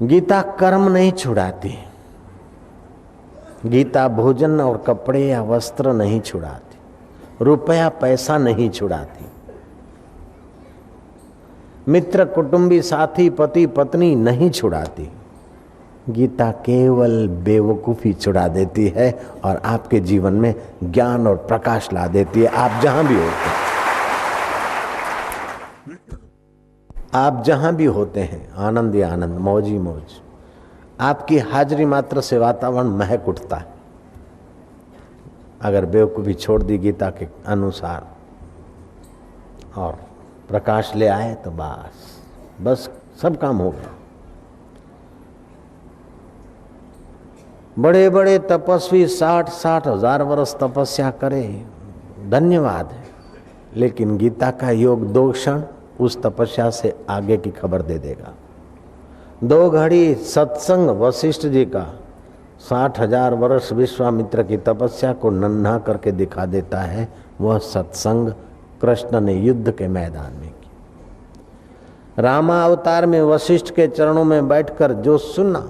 गीता कर्म नहीं छुड़ाती, गीता भोजन और कपड़े या वस्त्र नहीं छुड़ाती, रुपया पैसा नहीं छुड़ाती, मित्र कुटुंबी साथी पति पत्नी नहीं छुड़ाती। गीता केवल बेवकूफी छुड़ा देती है और आपके जीवन में ज्ञान और प्रकाश ला देती है। आप जहां भी होते हैं, आप जहां भी होते हैं, आनंद ही आनंद, मौज ही मौज। आपकी हाजिरी मात्र से वातावरण महक उठता है अगर बेवकूफी छोड़ दी गीता के अनुसार और प्रकाश ले आए तो बस सब काम हो गया। बड़े बड़े तपस्वी 60-60 हजार वर्ष तपस्या करे, धन्यवाद है, लेकिन गीता का योग 2 क्षण उस तपस्या से आगे की खबर दे देगा। 2 घड़ी सत्संग वशिष्ठ जी का 60,000 वर्ष विश्वामित्र की तपस्या को नन्हा करके दिखा देता है। वह सत्संग कृष्ण ने युद्ध के मैदान में की। रामा अवतार में वशिष्ठ के चरणों में बैठकर जो सुना,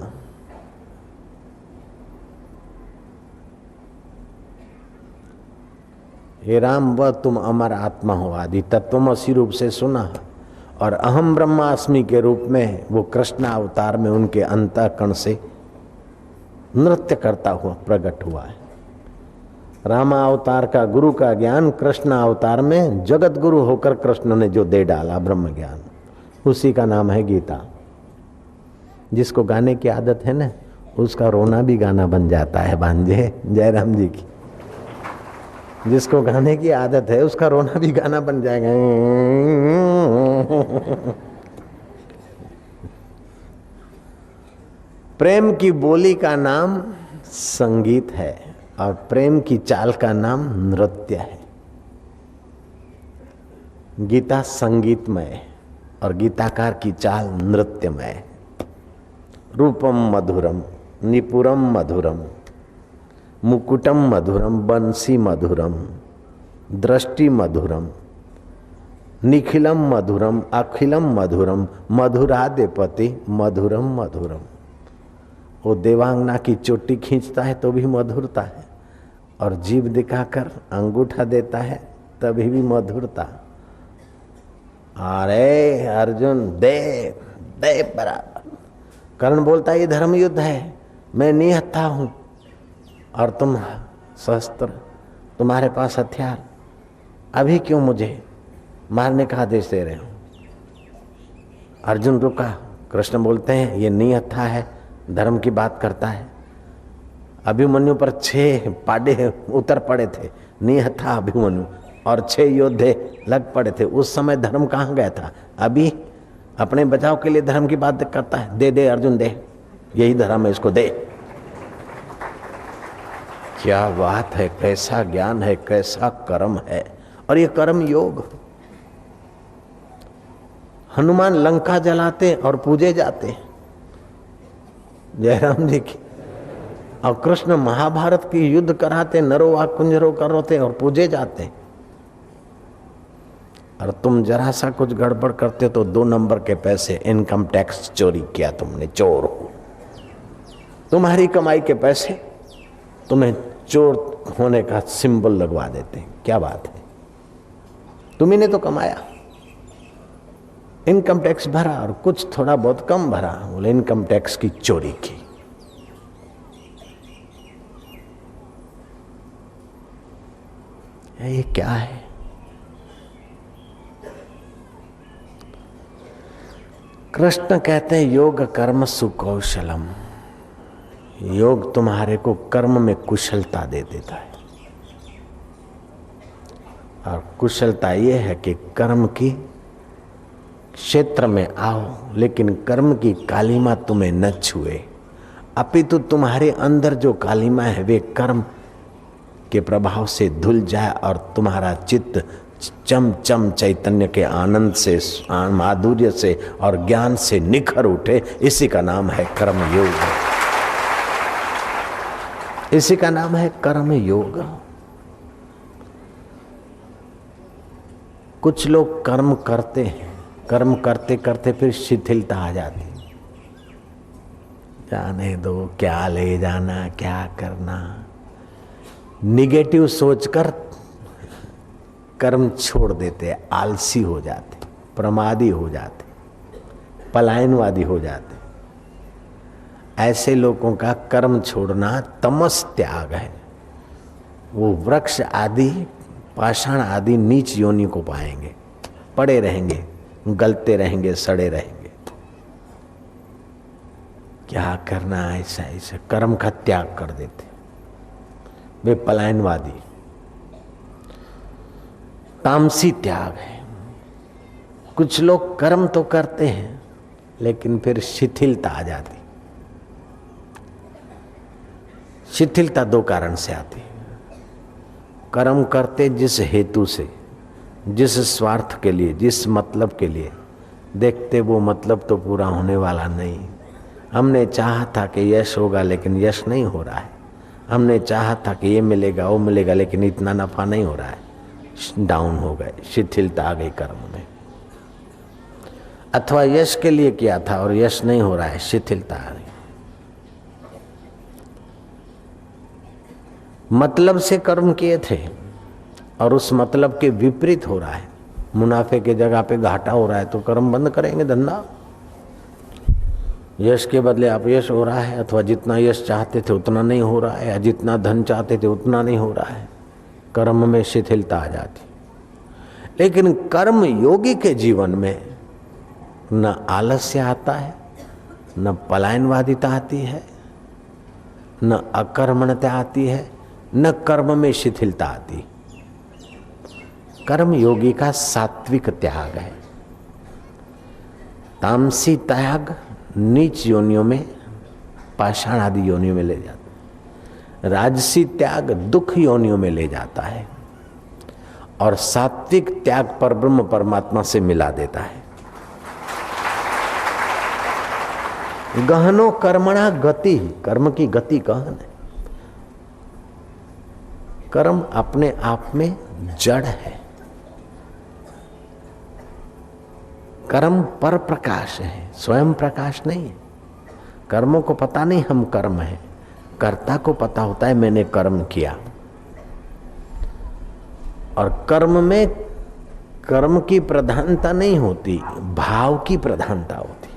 हे राम वह तुम अमर आत्मा हो, आदि तत्वमसि रूप से सुना, और अहम ब्रह्मास्मि के रूप में वो कृष्ण अवतार में उनके अंतःकरण से नृत्य करता हुआ प्रकट हुआ है। रामा अवतार का गुरु का ज्ञान कृष्ण अवतार में जगत गुरु होकर कृष्ण ने जो दे डाला ब्रह्म ज्ञान, उसी का नाम है गीता। जिसको गाने की आदत है ना, उसका रोना भी गाना बन जाता है। भांजे जयराम जी की, जिसको गाने की आदत है उसका रोना भी गाना बन जाएगा। प्रेम की बोली का नाम संगीत है और प्रेम की चाल का नाम नृत्य है। गीता संगीतमय और गीताकार की चाल नृत्यमय। रूपम मधुरम निपुरम मधुरम मुकुटम मधुरम बंसी मधुरम दृष्टि मधुरम निखिलम मधुरम अखिलम मधुरम मधुरादेपति मधुरम मधुरम। वो देवांगना की चोटी खींचता है तो भी मधुरता है, और जीभ दिखाकर अंगूठा देता है तभी भी मधुरता। अरे अर्जुन दे दे बराबर। कर्ण बोलता है ये धर्म युद्ध है, मैं निहत्था हूं और तुम शस्त्र, तुम्हारे पास हथियार, अभी क्यों मुझे मारने का आदेश दे रहे हो? अर्जुन रुका। कृष्ण बोलते हैं ये निहत्था है, धर्म की बात करता है। अभिमन्यु पर 6 पाडे उतर पड़े थे, निहत्था अभिमन्यु, और 6 योद्धे लग पड़े थे। उस समय धर्म कहाँ गया था? अभी अपने बचाव के लिए धर्म की बात करता है। दे दे अर्जुन दे, यही धर्म है, इसको दे। क्या बात है, कैसा ज्ञान है, कैसा कर्म है। और ये कर्म योग। हनुमान लंका जलाते और पूजे जाते, जयराम जी की, और कृष्ण महाभारत की युद्ध कराते, नरो वा कुंजरो करते और पूजे जाते। और तुम जरा सा कुछ गड़बड़ करते तो 2 नंबर के पैसे, इनकम टैक्स चोरी किया तुमने, चोर हो। तुम्हारी कमाई के पैसे तुम्हें चोर होने का सिंबल लगवा देते हैं। क्या बात है, तुम्ही ने तो कमाया, इनकम टैक्स भरा और कुछ थोड़ा बहुत कम भरा, बोले इनकम टैक्स की चोरी की। ये क्या है? कृष्ण कहते हैं योग कर्म सुकौशलम। योग तुम्हारे को कर्म में कुशलता दे देता है, और कुशलता ये है कि कर्म की क्षेत्र में आओ, लेकिन कर्म की कालिमा तुम्हें न छुए, अपितु तुम्हारे अंदर जो कालिमा है वे कर्म के प्रभाव से धुल जाए और तुम्हारा चित्त चम चम चैतन्य के आनंद से, माधुर्य से और ज्ञान से निखर उठे। इसी का नाम है कर्म योग, इसी का नाम है कर्म योग। कुछ लोग कर्म करते हैं, कर्म करते करते फिर शिथिलता आ जाती, जाने दो, क्या ले जाना, क्या करना। निगेटिव सोचकर कर्म छोड़ देते, आलसी हो जाते, प्रमादी हो जाते, पलायनवादी हो जाते। ऐसे लोगों का कर्म छोड़ना तमस त्याग है। वो वृक्ष आदि, पाषाण आदि नीच योनि को पाएंगे, पड़े रहेंगे, गलते रहेंगे, सड़े रहेंगे। क्या करना, ऐसा ऐसा कर्म का त्याग कर देते, वे पलायनवादी। तामसी त्याग है। कुछ लोग कर्म तो करते हैं लेकिन फिर शिथिलता आ जाती। शिथिलता दो कारण से आती है। कर्म करते जिस हेतु से, जिस स्वार्थ के लिए, जिस मतलब के लिए, देखते वो मतलब तो पूरा होने वाला नहीं। हमने चाहा था कि यश होगा लेकिन यश नहीं हो रहा है। हमने चाहा था कि ये मिलेगा, वो मिलेगा, लेकिन इतना नफा नहीं हो रहा है। डाउन हो गए, शिथिलता आ गई कर्म में। अथवा यश के लिए किया था और यश नहीं हो रहा है, शिथिलता आ गई। मतलब से कर्म किए थे और उस मतलब के विपरीत हो रहा है, मुनाफे के जगह पे घाटा हो रहा है, तो कर्म बंद करेंगे, धंधा। यश के बदले अपयश हो रहा है, अथवा जितना यश चाहते थे उतना नहीं हो रहा है, या जितना धन चाहते थे उतना नहीं हो रहा है, कर्म में शिथिलता आ जाती। लेकिन कर्म योगी के जीवन में न आलस्य आता है, न पलायनवादिता आती है, न अकर्मण्यता आती है, न कर्म में शिथिलता आती। कर्म योगी का सात्विक त्याग है। तामसी त्याग नीच योनियों में, पाषाण आदि योनियों में ले जाता है। राजसी त्याग दुख योनियों में ले जाता है और सात्विक त्याग पर ब्रह्म परमात्मा से मिला देता है। गहनो कर्मणा गति, कर्म की गति गहन है। कर्म अपने आप में जड़ है। कर्म पर प्रकाश है, स्वयं प्रकाश नहीं है। कर्मों को पता नहीं हम कर्म है, कर्ता को पता होता है मैंने कर्म किया। और कर्म में कर्म की प्रधानता नहीं होती, भाव की प्रधानता होती।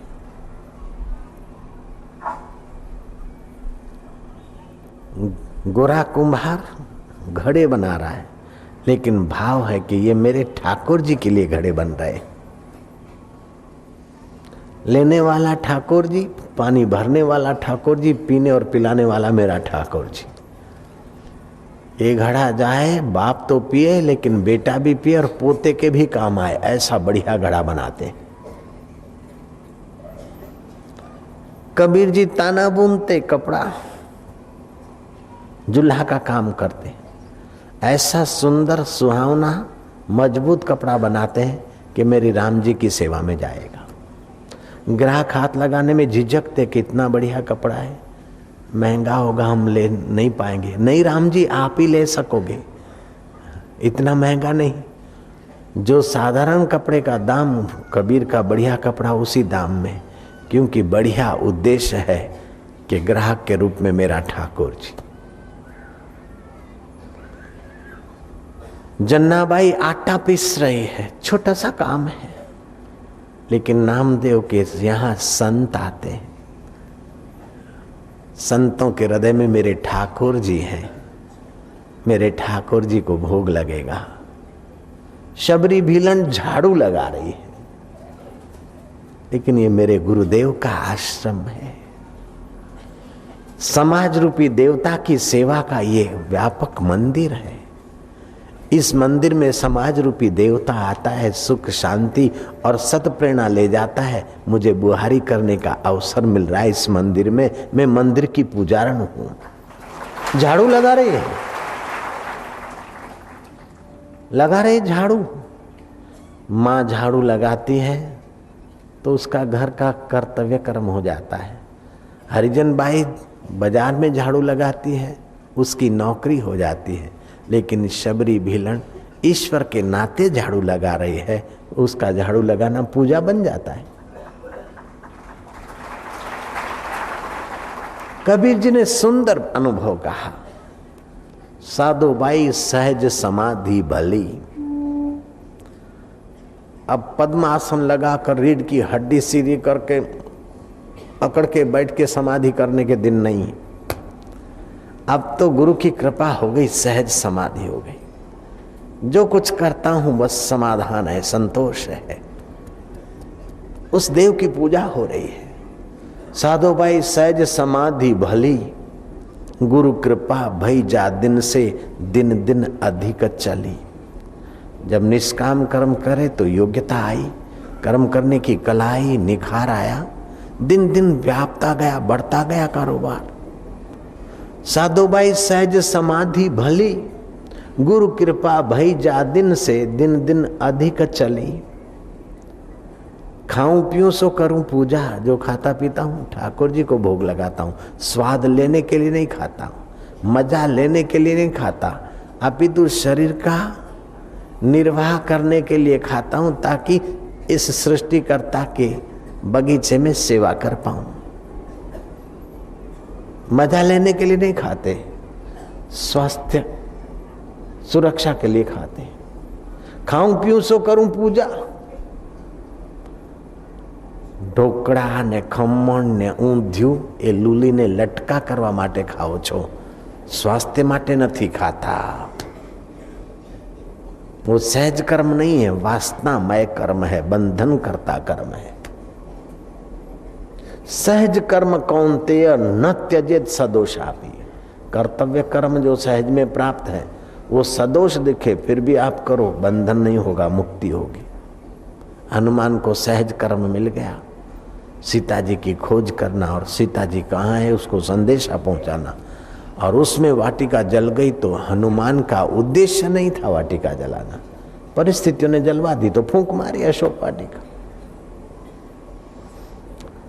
गोरा कुम्हार घड़े बना रहा है, लेकिन भाव है कि ये मेरे ठाकुर जी के लिए घड़े बन रहे। लेने वाला ठाकुर जी, पानी भरने वाला ठाकुर जी, पीने और पिलाने वाला मेरा ठाकुर जी। ये घड़ा जाए, बाप तो पिए लेकिन बेटा भी पिए और पोते के भी काम आए, ऐसा बढ़िया घड़ा बनाते हैं। कबीर जी ताना बुनते, कपड़ा जुल्हा का काम करते, ऐसा सुंदर सुहावना मजबूत कपड़ा बनाते हैं कि मेरी राम जी की सेवा में जाएगा। ग्राहक हाथ लगाने में झिझकते कि इतना बढ़िया कपड़ा है, महंगा होगा, हम ले नहीं पाएंगे। नहीं राम जी, आप ही ले सकोगे, इतना महंगा नहीं। जो साधारण कपड़े का दाम, कबीर का बढ़िया कपड़ा उसी दाम में, क्योंकि बढ़िया उद्देश्य है कि ग्राहक के रूप में मेरा ठाकुर जी। जन्नाबाई आटा पीस रही है, छोटा सा काम है, लेकिन नामदेव के यहाँ संत आते हैं। संतों के हृदय में मेरे ठाकुर जी हैं, मेरे ठाकुर जी को भोग लगेगा। शबरी भीलन झाड़ू लगा रही है, लेकिन ये मेरे गुरुदेव का आश्रम है। समाज रूपी देवता की सेवा का ये व्यापक मंदिर है। इस मंदिर में समाज रूपी देवता आता है, सुख शांति और सत प्रेरणा ले जाता है। मुझे बुहारी करने का अवसर मिल रहा है इस मंदिर में। मैं मंदिर की पुजारन हूं। झाड़ू लगा रही है, लगा रही झाड़ू। माँ झाड़ू लगाती है तो उसका घर का कर्तव्य कर्म हो जाता है। हरिजन बाई बाजार में झाड़ू लगाती है, उसकी नौकरी हो जाती है। लेकिन शबरी भीलन ईश्वर के नाते झाड़ू लगा रही है, उसका झाड़ू लगाना पूजा बन जाता है। कबीर जी ने सुंदर अनुभव कहा, साधुबाई सहज समाधि भली। अब पद्मासन लगाकर रीढ़ की हड्डी सीधी करके पकड़ के बैठ के समाधि करने के दिन नहीं। अब तो गुरु की कृपा हो गई, सहज समाधि हो गई। जो कुछ करता हूं बस समाधान है, संतोष है। उस देव की पूजा हो रही है। साधुबाई सहज समाधि भली, गुरु कृपा भई जा दिन से दिन दिन अधिक चली। जब निष्काम कर्म करे तो योग्यता आई, कर्म करने की कला आई, निखार आया, दिन दिन व्यापता गया, बढ़ता गया कारोबार। साधुबाई सहज समाधि भली, गुरु कृपा भई जा दिन से दिन दिन अधिक चली। खाऊं पीऊं सो करूं पूजा, जो खाता पीता हूं ठाकुर जी को भोग लगाता हूं। स्वाद लेने के लिए नहीं खाता हूं, मजा लेने के लिए नहीं खाता, अपितु शरीर का निर्वाह करने के लिए खाता हूं, ताकि इस सृष्टिकर्ता के बगीचे में सेवा कर पाऊं। मजा लेने के लिए नहीं खाते, स्वास्थ्य सुरक्षा के लिए खाते। खाऊं पीऊं सो करूं पूजा। ઢોકળા ને ખમણ ને ઊંધિયું એ લૂલીને લટકા કરવા માટે ખાઓ છો, स्वास्थ्य માટે નથી खाता। वो सहज कर्म नहीं है, वासनामय कर्म है, बंधन करता कर्म है। सहज कर्म कौन्तेय न त्यजेत सदोषापि। कर्तव्य कर्म जो सहज में प्राप्त है वो सदोष दिखे फिर भी आप करो, बंधन नहीं होगा, मुक्ति होगी। हनुमान को सहज कर्म मिल गया, सीता जी की खोज करना और सीता जी कहाँ है उसको संदेशा पहुंचाना, और उसमें वाटिका जल गई तो हनुमान का उद्देश्य नहीं था वाटिका जलाना, परिस्थितियों ने जलवा दी तो फूंक मारी अशोक वाटिका।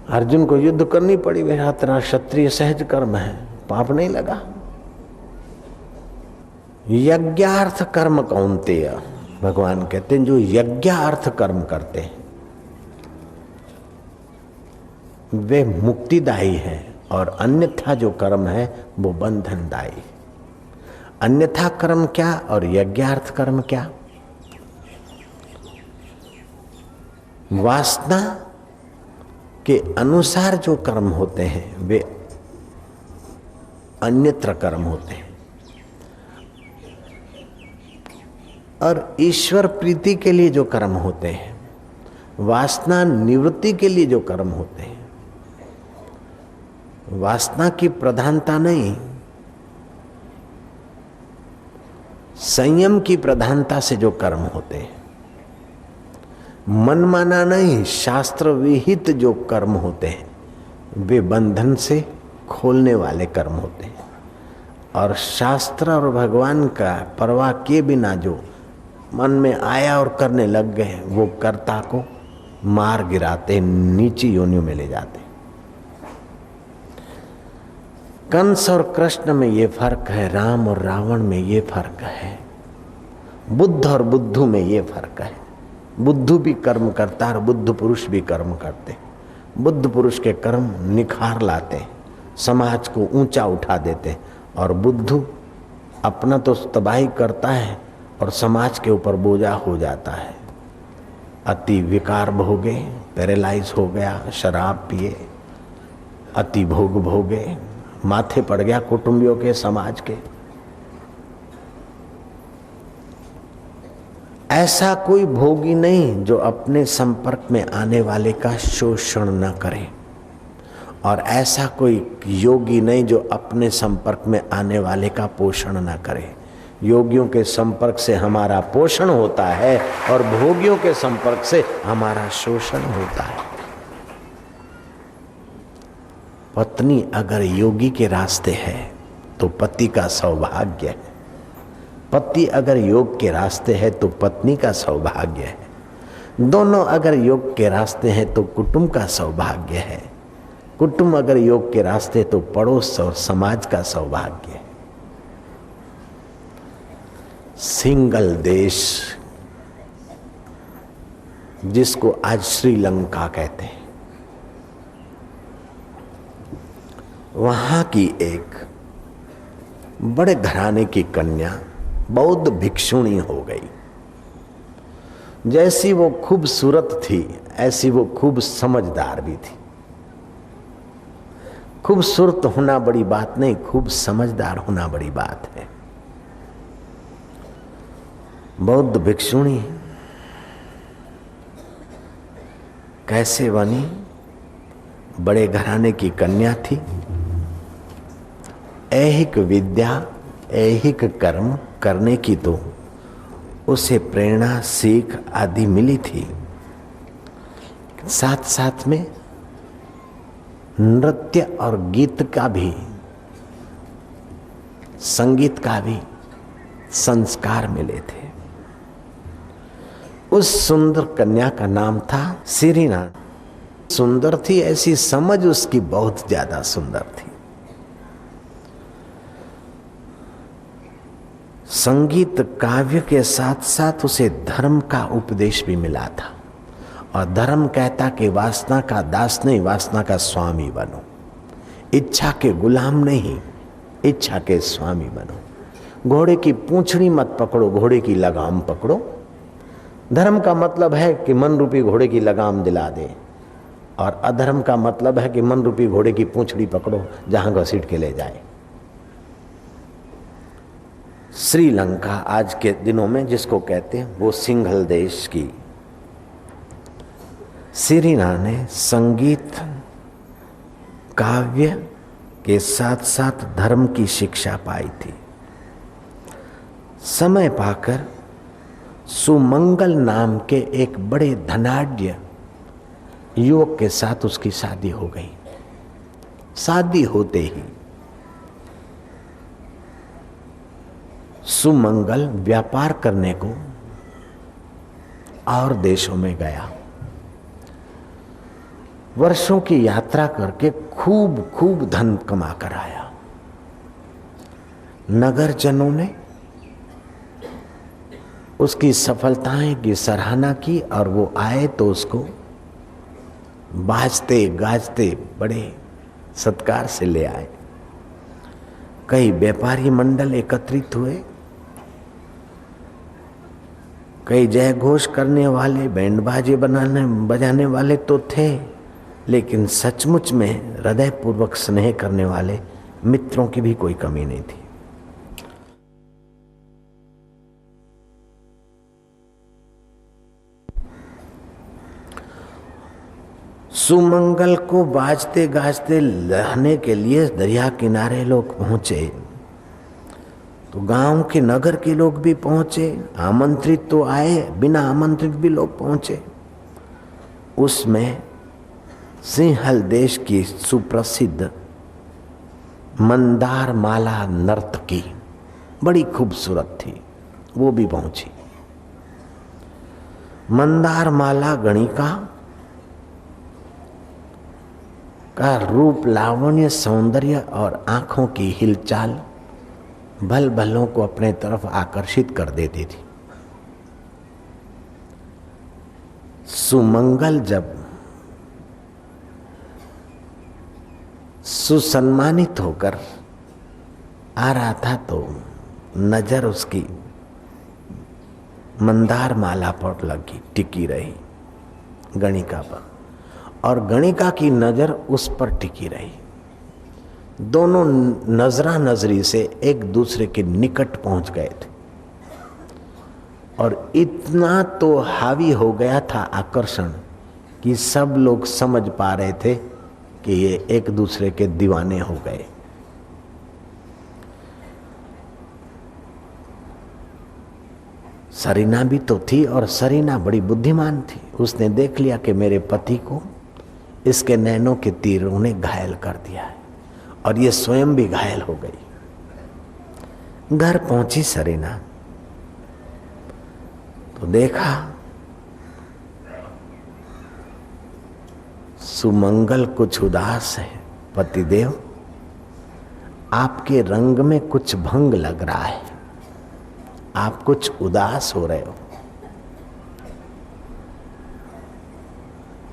अर्जुन को युद्ध करनी पड़ी, वह तेरा क्षत्रिय सहज कर्म है, पाप नहीं लगा। यज्ञार्थ कर्म कौन्तेय, भगवान कहते हैं जो यज्ञार्थ कर्म करते हैं वे मुक्तिदायी है, और अन्यथा जो कर्म है वो बंधनदायी। अन्यथा कर्म क्या और यज्ञार्थ कर्म क्या? वासना के अनुसार जो कर्म होते हैं वे अन्यत्र कर्म होते हैं, और ईश्वर प्रीति के लिए जो कर्म होते हैं, वासना निवृत्ति के लिए जो कर्म होते हैं, वासना की प्रधानता नहीं, संयम की प्रधानता से जो कर्म होते हैं, मनमाना नहीं, शास्त्र विहित जो कर्म होते हैं वे बंधन से खोलने वाले कर्म होते हैं। और शास्त्र और भगवान का परवाह किए बिना जो मन में आया और करने लग गए वो कर्ता को मार गिराते, नीची योनियों में ले जाते। कंस और कृष्ण में ये फर्क है, राम और रावण में ये फर्क है, बुद्ध और बुद्धू में ये फर्क है। बुद्धू भी कर्म करता है और बुद्ध पुरुष भी कर्म करते। बुद्ध पुरुष के कर्म निखार लाते, समाज को ऊंचा उठा देते, और बुद्धू अपना तो तबाही करता है और समाज के ऊपर बोझा हो जाता है। अति विकार भोगे, पैरालाइज हो गया, शराब पिए, अति भोग भोगे, माथे पड़ गया कुटुंबियों के, समाज के। ऐसा कोई भोगी नहीं जो अपने संपर्क में आने वाले का शोषण न करे, और ऐसा कोई योगी नहीं जो अपने संपर्क में आने वाले का पोषण न करे। योगियों के संपर्क से हमारा पोषण होता है और भोगियों के संपर्क से हमारा शोषण होता है। पत्नी अगर योगी के रास्ते है तो पति का सौभाग्य है, पति अगर योग के रास्ते है तो पत्नी का सौभाग्य है। दोनों अगर योग के रास्ते हैं तो कुटुंब का सौभाग्य है, कुटुंब अगर योग के रास्ते तो पड़ोस और समाज का सौभाग्य है। सिंगल देश जिसको आज श्रीलंका कहते हैं, वहां की एक बड़े घराने की कन्या बौद्ध भिक्षुणी हो गई। जैसी वो खूबसूरत थी ऐसी वो खूब समझदार भी थी। खूबसूरत होना बड़ी बात नहीं, खूब समझदार होना बड़ी बात है। बौद्ध भिक्षुणी कैसे बनी? बड़े घराने की कन्या थी। ऐहिक विद्या, ऐहिक कर्म करने की तो उसे प्रेरणा, सीख आदि मिली थी। साथ साथ में नृत्य और गीत का भी, संगीत का भी संस्कार मिले थे। उस सुंदर कन्या का नाम था सिरिना। सुंदर थी, ऐसी समझ उसकी बहुत ज्यादा सुंदर थी। संगीत काव्य के साथ साथ उसे धर्म का उपदेश भी मिला था। और धर्म कहता कि वासना का दास नहीं, वासना का स्वामी बनो। इच्छा के गुलाम नहीं, इच्छा के स्वामी बनो। घोड़े की पूंछड़ी मत पकड़ो, घोड़े की लगाम पकड़ो। धर्म का मतलब है कि मन रूपी घोड़े की लगाम दिला दे, और अधर्म का मतलब है कि मन रूपी घोड़े की पूंछड़ी पकड़ो, जहां घसीट के ले जाए। श्रीलंका आज के दिनों में जिसको कहते हैं, वो सिंघल देश की सिरिना ने संगीत काव्य के साथ साथ धर्म की शिक्षा पाई थी। समय पाकर सुमंगल नाम के एक बड़े धनाढ्य युवक के साथ उसकी शादी हो गई। शादी होते ही सुमंगल व्यापार करने को और देशों में गया। वर्षों की यात्रा करके खूब खूब धन कमा कर आया। नगरजनों ने उसकी सफलताएं की सराहना की और वो आए तो उसको बाजते गाजते बड़े सत्कार से ले आए। कई व्यापारी मंडल एकत्रित हुए, कई जय घोष करने वाले, बैंड बाजे बजाने वाले तो थे, लेकिन सचमुच में हृदय पूर्वक स्नेह करने वाले मित्रों की भी कोई कमी नहीं थी। सुमंगल को बाजते गाजते लाने के लिए दरिया किनारे लोग पहुंचे, तो गांव के नगर के लोग भी पहुंचे। आमंत्रित तो आए, बिना आमंत्रित भी लोग पहुंचे। उसमें सिंहल देश की सुप्रसिद्ध मंदार माला नर्तकी बड़ी खूबसूरत थी, वो भी पहुंची। मंदार माला गणिका का रूप, लावण्य, सौंदर्य और आंखों की हिलचाल भल भलों को अपने तरफ आकर्षित कर देती थी। सुमंगल जब सुसम्मानित होकर आ रहा था तो नजर उसकी मंदार माला पर लगी, टिकी रही गणिका पर, और गणिका की नजर उस पर टिकी रही। दोनों नजरा नजरी से एक दूसरे के निकट पहुंच गए थे, और इतना तो हावी हो गया था आकर्षण कि सब लोग समझ पा रहे थे कि ये एक दूसरे के दीवाने हो गए। सरीना भी तो थी, और सरीना बड़ी बुद्धिमान थी। उसने देख लिया कि मेरे पति को इसके नैनों के तीरों ने घायल कर दिया है, और ये स्वयं भी घायल हो गई। घर पहुंची सरीना तो देखा सुमंगल कुछ उदास है। पतिदेव, आपके रंग में कुछ भंग लग रहा है, आप कुछ उदास हो रहे हो,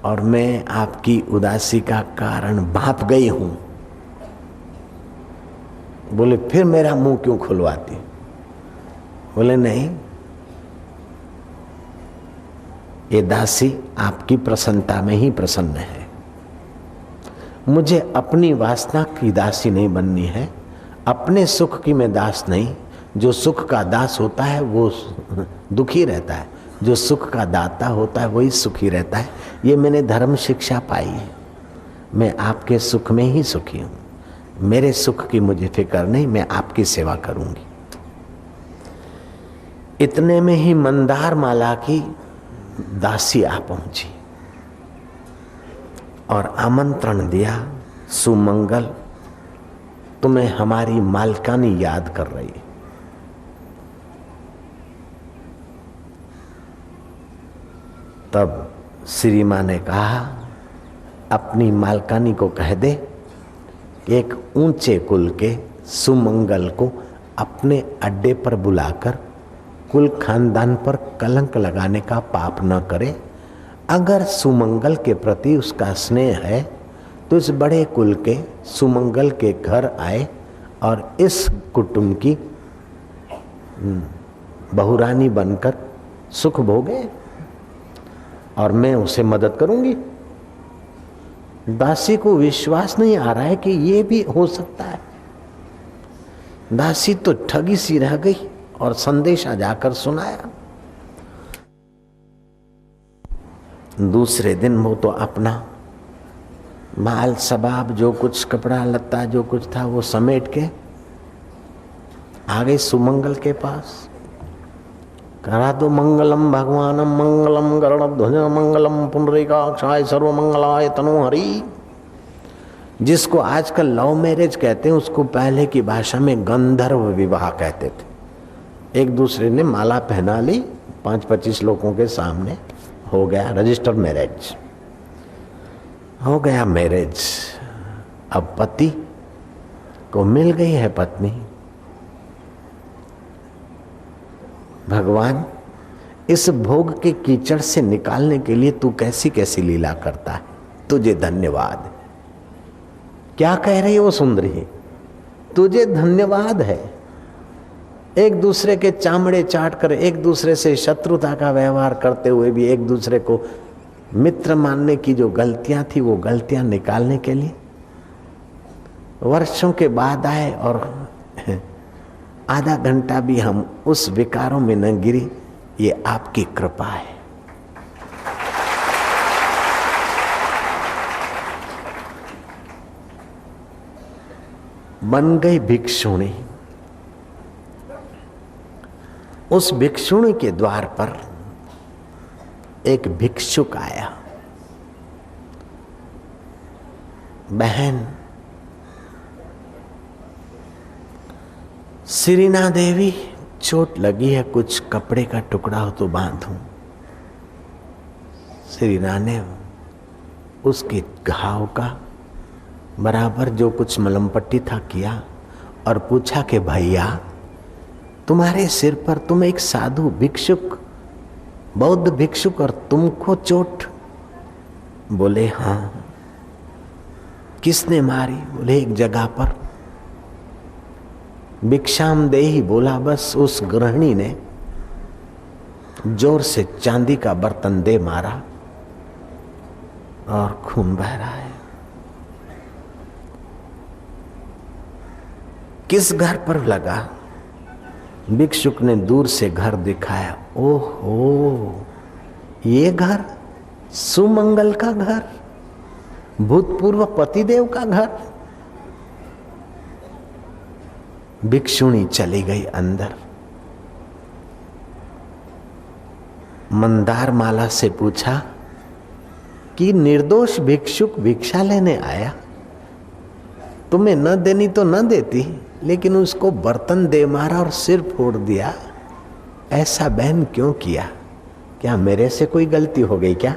और मैं आपकी उदासी का कारण भांप गई हूं। बोले फिर मेरा मुंह क्यों खुलवाती? बोले नहीं, ये दासी आपकी प्रसन्नता में ही प्रसन्न है। मुझे अपनी वासना की दासी नहीं बननी है, अपने सुख की मैं दास नहीं। जो सुख का दास होता है वो दुखी रहता है, जो सुख का दाता होता है वही सुखी रहता है। ये मैंने धर्म शिक्षा पाई है। मैं आपके सुख में ही सुखी हूँ, मेरे सुख की मुझे फिक्र नहीं, मैं आपकी सेवा करूंगी। इतने में ही मंदार माला की दासी आ पहुंची और आमंत्रण दिया, सुमंगल तुम्हें हमारी मालकानी याद कर रही है। तब श्री मां ने कहा, अपनी मालकानी को कह दे कि एक ऊंचे कुल के सुमंगल को अपने अड्डे पर बुलाकर कुल खानदान पर कलंक लगाने का पाप न करे। अगर सुमंगल के प्रति उसका स्नेह है तो इस बड़े कुल के सुमंगल के घर आए और इस कुटुंब की बहुरानी बनकर सुख भोगे और मैं उसे मदद करूंगी। दासी को विश्वास नहीं आ रहा है कि ये भी हो सकता है। दासी तो ठगी सी रह गई और संदेशा जाकर सुनाया। दूसरे दिन वो तो अपना माल सबाब जो कुछ कपड़ा लत्ता जो कुछ था वो समेट के आ गई सुमंगल के पास। करा दो मंगलम भगवानम मंगलम गरुड़ध्वज मंगलम पुंडरीकाक्षाय सर्वमंगलाय तनोहरि। जिसको आजकल लव मैरिज कहते हैं उसको पहले की भाषा में गंधर्व विवाह कहते थे। एक दूसरे ने माला पहना ली, 5-25 लोगों के सामने हो गया रजिस्टर मैरिज, हो गया मैरिज। अब पति को मिल गई है पत्नी। भगवान इस भोग के कीचड़ से निकालने के लिए तू कैसी कैसी लीला करता है, तुझे धन्यवाद। क्या कह रही है वो सुंदरी? तुझे धन्यवाद है। एक दूसरे के चामड़े चाट कर, एक दूसरे से शत्रुता का व्यवहार करते हुए भी एक दूसरे को मित्र मानने की जो गलतियां थी वो गलतियां निकालने के लिए वर्षों के बाद आए और आधा घंटा भी हम उस विकारों में न गिरी। ये आपकी कृपा है। बन गई भिक्षुणी। उस भिक्षुणी के द्वार पर एक भिक्षुक आया। बहन सिरीना देवी, चोट लगी है, कुछ कपड़े का टुकड़ा हो तो बांधूं। सिरीना ने उसके घाव का बराबर जो कुछ मलम पट्टी था किया और पूछा कि भैया तुम्हारे सिर पर, तुम एक साधु भिक्षुक, बौद्ध भिक्षुक, और तुमको चोट? बोले हाँ। किसने मारी? बोले एक जगह पर। भिक्षाम देही बोला, बस उस गृहिणी ने जोर से चांदी का बर्तन दे मारा और खून बह रहा है। किस घर पर लगा? भिक्षुक ने दूर से घर दिखाया। ओहो, ये घर सुमंगल का घर, भूतपूर्व पतिदेव का घर। भिक्षुणी चली गई अंदर। मंदार माला से पूछा कि निर्दोष भिक्षुक भिक्षा लेने आया, तुम्हें न देनी तो न देती, लेकिन उसको बर्तन दे मारा और सिर फोड़ दिया। ऐसा बहन क्यों किया? क्या मेरे से कोई गलती हो गई क्या?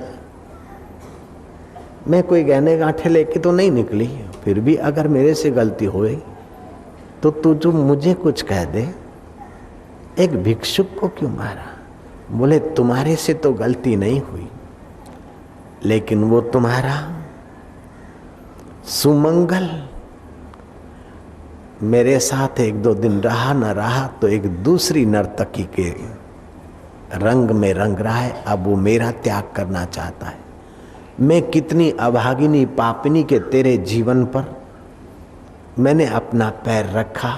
मैं कोई गहने गांठे लेके तो नहीं निकली, फिर भी अगर मेरे से गलती हो गई तो तू मुझे कुछ कह दे। एक भिक्षुक को क्यों मारा? बोले तुम्हारे से तो गलती नहीं हुई, लेकिन वो तुम्हारा सुमंगल मेरे साथ एक दो दिन रहा न रहा तो एक दूसरी नर्तकी के रंग में रंग रहा है। अब वो मेरा त्याग करना चाहता है। मैं कितनी अभागिनी पापिनी के तेरे जीवन पर मैंने अपना पैर रखा।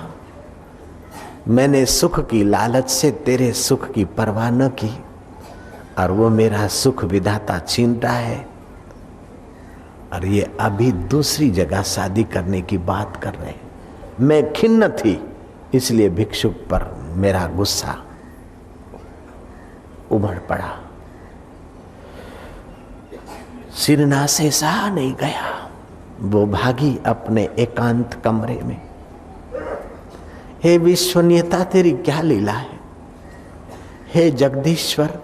मैंने सुख की लालच से तेरे सुख की परवाह न की और वो मेरा सुख विधाता छीन रहा है। और ये अभी दूसरी जगह शादी करने की बात कर रहे हैं। मैं खिन्न थी, इसलिए भिक्षुक पर मेरा गुस्सा उमड़ पड़ा। सिरना से सहा नहीं गया, वो भागी अपने एकांत कमरे में। हे विश्वनियता, तेरी क्या लीला है। हे जगदीश्वर,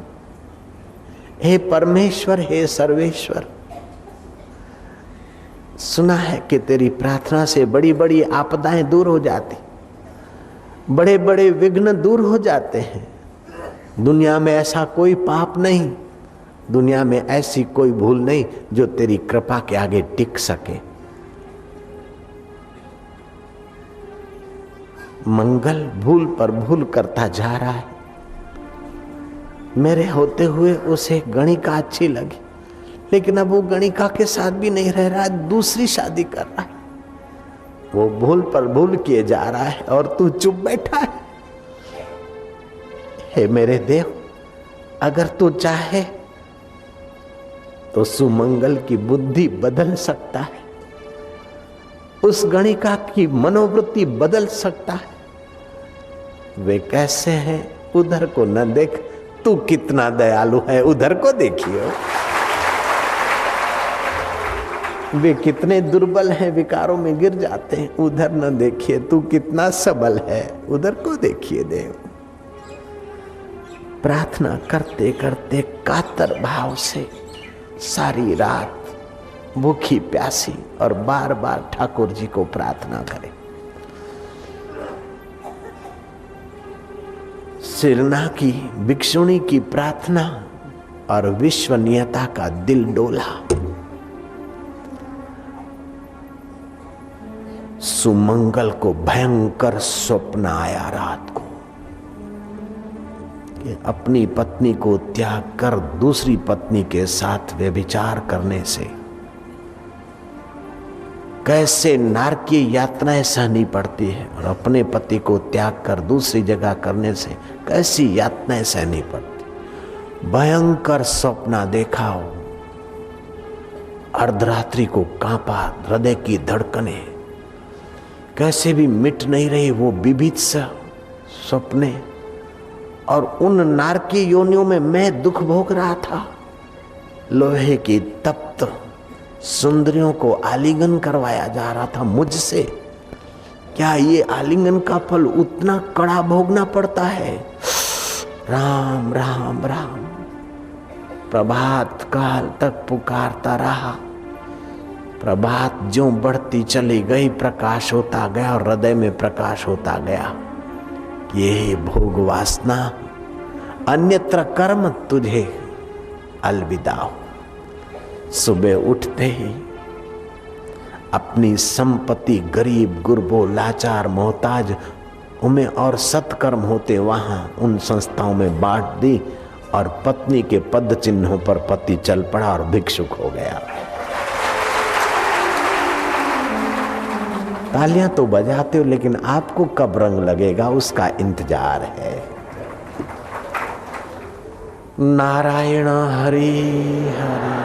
हे परमेश्वर, हे सर्वेश्वर, सुना है कि तेरी प्रार्थना से बड़ी बड़ी आपदाएं दूर हो जाती, बड़े बड़े विघ्न दूर हो जाते हैं। दुनिया में ऐसा कोई पाप नहीं, दुनिया में ऐसी कोई भूल नहीं जो तेरी कृपा के आगे टिक सके। मंगल भूल पर भूल करता जा रहा है। मेरे होते हुए उसे गणिका अच्छी लगी, लेकिन अब वो गणिका के साथ भी नहीं रह रहा है, दूसरी शादी कर रहा है। वो भूल पर भूल किए जा रहा है और तू चुप बैठा है। हे मेरे देव, अगर तू चाहे तो सुमंगल की बुद्धि बदल सकता है, उस गणिका की मनोवृत्ति बदल सकता है। वे कैसे हैं उधर को न देख, तू कितना दयालु है उधर को देखियो। वे कितने दुर्बल हैं, विकारों में गिर जाते हैं, उधर न देखिए। तू कितना सबल है, उधर को देखिए देव। प्रार्थना करते करते कातर भाव से सारी रात भूखी प्यासी और बार बार ठाकुर जी को प्रार्थना करे। सिरना की भिक्षुणी की प्रार्थना और विश्वनियता का दिल डोला। सुमंगल को भयंकर स्वप्न आया रात को कि अपनी पत्नी को त्याग कर दूसरी पत्नी के साथ व्यभिचार करने से कैसे नारकीय यातनाएं सहनी पड़ती है, और अपने पति को त्याग कर दूसरी जगह करने से कैसी यातनाएं सहनी पड़ती। भयंकर स्वप्न देखा हो। अर्धरात्रि को कांपा, हृदय की धड़कनें कैसे भी मिट नहीं रही। वो विभत्स सपने और उन नारकीय योनियों में मैं दुख भोग रहा था। लोहे की तप्त सुंदरियों को आलिंगन करवाया जा रहा था मुझसे। क्या ये आलिंगन का फल उतना कड़ा भोगना पड़ता है? राम राम राम। प्रभात काल तक पुकारता रहा। प्रभात ज्यों बढ़ती चली गई, प्रकाश होता गया और हृदय में प्रकाश होता गया। ये भोग वासना, अन्यत्र कर्म तुझे अलविदा हो। सुबह उठते ही अपनी संपत्ति गरीब गुरबो लाचार मोहताज उमें और सत्कर्म होते वहां उन संस्थाओं में बांट दी और पत्नी के पद चिन्हों पर पति चल पड़ा और भिक्षुक हो गया। तालियां तो बजाते हो, लेकिन आपको कब रंग लगेगा उसका इंतजार है। नारायण हरि हरि।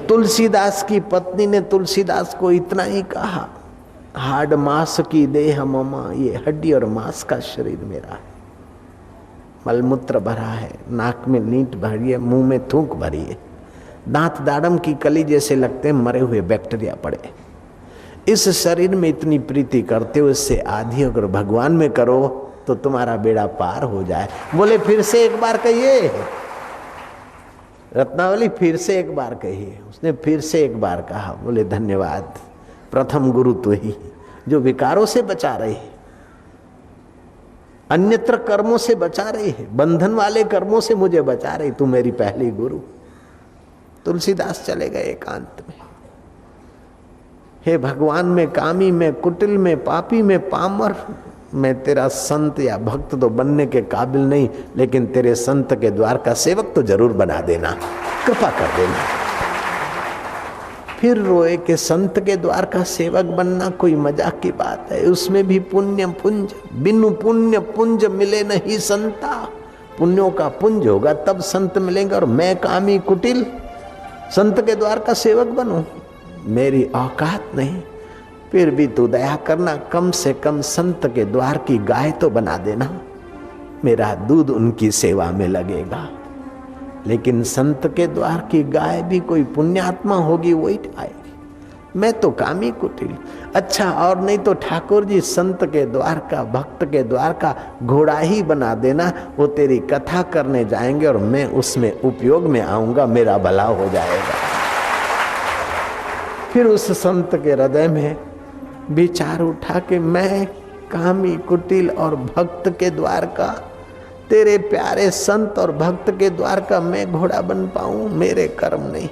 तुलसीदास की पत्नी ने तुलसीदास को इतना ही कहा, हाड मांस की देह ममा, ये हड्डी और मांस का शरीर मेरा है। मलमूत्र भरा है, नाक में नींट भरी है, मुंह में थूक भरी है, दांत दाड़म की कली जैसे लगते हैं मरे हुए बैक्टीरिया पड़े। इस शरीर में इतनी प्रीति करते हो, इससे आधी अगर भगवान में करो तो तुम्हारा बेड़ा पार हो जाए। बोले फिर से एक बार कहिए रत्नावली, फिर से एक बार कहिए। उसने फिर से एक बार कहा। बोले धन्यवाद, प्रथम गुरु तू ही जो विकारों से बचा रही है, अन्यत्र कर्मों से बचा रही है, बंधन वाले कर्मों से मुझे बचा रही, तू मेरी पहली गुरु। तुलसीदास चले गए एकांत में। हे भगवान, मैं कामी, मैं कुटिल, मैं पापी, मैं पामर, मैं तेरा संत या भक्त तो बनने के काबिल नहीं, लेकिन तेरे संत के द्वार का सेवक तो जरूर बना देना, कृपा कर देना। फिर रोए कि संत के द्वार का सेवक बनना कोई मजाक की बात है, उसमें भी पुण्य पुंज, बिनु पुण्य पुंज मिले नहीं संता। पुण्यों का पुंज होगा तब संत मिलेंगे, और मैं कामी कुटिल संत के द्वार का सेवक बनूं, मेरी औकात नहीं। फिर भी तू दया करना, कम से कम संत के द्वार की गाय तो बना देना, मेरा दूध उनकी सेवा में लगेगा। लेकिन संत के द्वार की गाय भी कोई पुण्यात्मा होगी, वही आएगी। मैं तो कामी कुटिल। अच्छा, और नहीं तो ठाकुर जी संत के द्वार का, भक्त के द्वार का घोड़ा ही बना देना, वो तेरी कथा करने जाएंगे और मैं उसमें उपयोग में आऊंगा, मेरा भला हो जाएगा। फिर उस संत के हृदय में विचार उठा कि मैं कामी कुटिल और भक्त के द्वार का, तेरे प्यारे संत और भक्त के द्वार का मैं घोड़ा बन पाऊं, मेरे कर्म नहीं।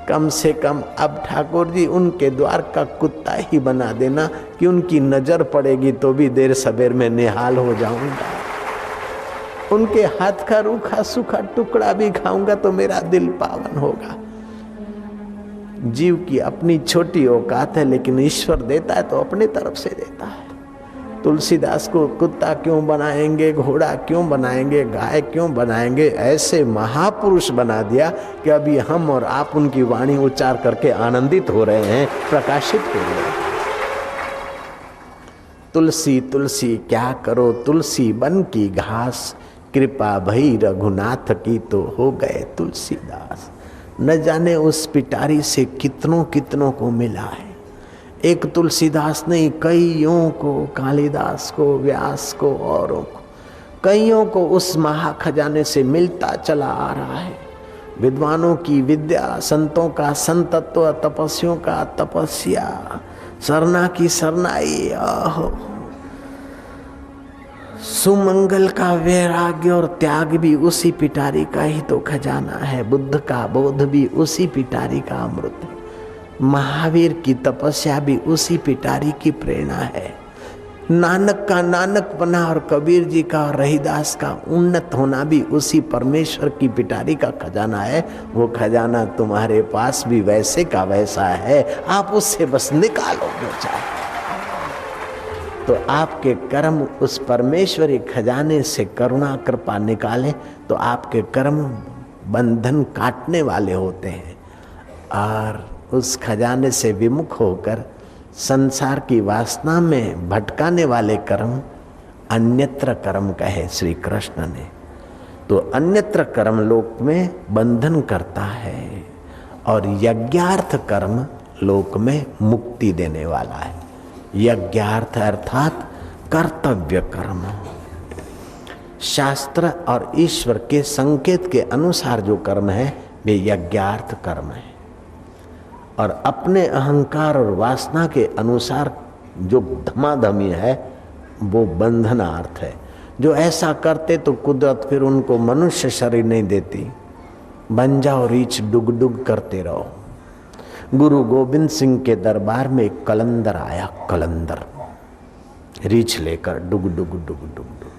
कम से कम अब ठाकुर जी उनके द्वार का कुत्ता ही बना देना कि उनकी नजर पड़ेगी तो भी देर सबेर में निहाल हो जाऊंगा। उनके हाथ का रूखा सूखा टुकड़ा भी खाऊंगा तो मेरा दिल पावन होगा। जीव की अपनी छोटी औकात है, लेकिन ईश्वर देता है तो अपने तरफ से देता है। तुलसीदास को कुत्ता क्यों बनाएंगे, घोड़ा क्यों बनाएंगे, गाय क्यों बनाएंगे? ऐसे महापुरुष बना दिया कि अभी हम और आप उनकी वाणी उच्चार करके आनंदित हो रहे हैं, प्रकाशित हो रहे हैं। तुलसी तुलसी क्या करो, तुलसी बन की घास, कृपा भई रघुनाथ की तो हो गए तुलसीदास। न जाने उस पिटारी से कितनों कितनों को मिला है। एक तुलसीदास नहीं, कईयों को, कालिदास को, व्यास को, औरों को, कईयों को उस महाखजाने से मिलता चला आ रहा है। विद्वानों की विद्या, संतों का संतत्व, तपस्वियों का तपस्या, सरना की सरनाई, सुमंगल का वैराग्य और त्याग भी उसी पिटारी का ही तो खजाना है। बुद्ध का बोध भी उसी पिटारी का अमृत है। महावीर की तपस्या भी उसी पिटारी की प्रेरणा है। नानक का नानक बना और कबीर जी का और रहीदास का उन्नत होना भी उसी परमेश्वर की पिटारी का खजाना है। वो खजाना तुम्हारे पास भी वैसे का वैसा है, आप उससे बस निकालो जो चाहे। तो आपके कर्म उस परमेश्वरी खजाने से करुणा कृपा निकालें तो आपके कर्म बंधन काटने वाले होते हैं, और उस खजाने से विमुख होकर संसार की वासना में भटकाने वाले कर्म अन्यत्र कर्म कहे श्री कृष्ण ने। तो अन्यत्र कर्म लोक में बंधन करता है, और यज्ञार्थ कर्म लोक में मुक्ति देने वाला है। यज्ञार्थ अर्थात कर्तव्य कर्म, शास्त्र और ईश्वर के संकेत के अनुसार जो कर्म है वे यज्ञार्थ कर्म है, और अपने अहंकार और वासना के अनुसार जो धमाधमी है वो बंधनार्थ है। जो ऐसा करते तो कुदरत फिर उनको मनुष्य शरीर नहीं देती, बन जाओ रीछ डुग डुग करते रहो। गुरु गोविंद सिंह के दरबार में एक कलंदर आया, कलंदर रीछ लेकर डुग डुग डुग डुग डुग।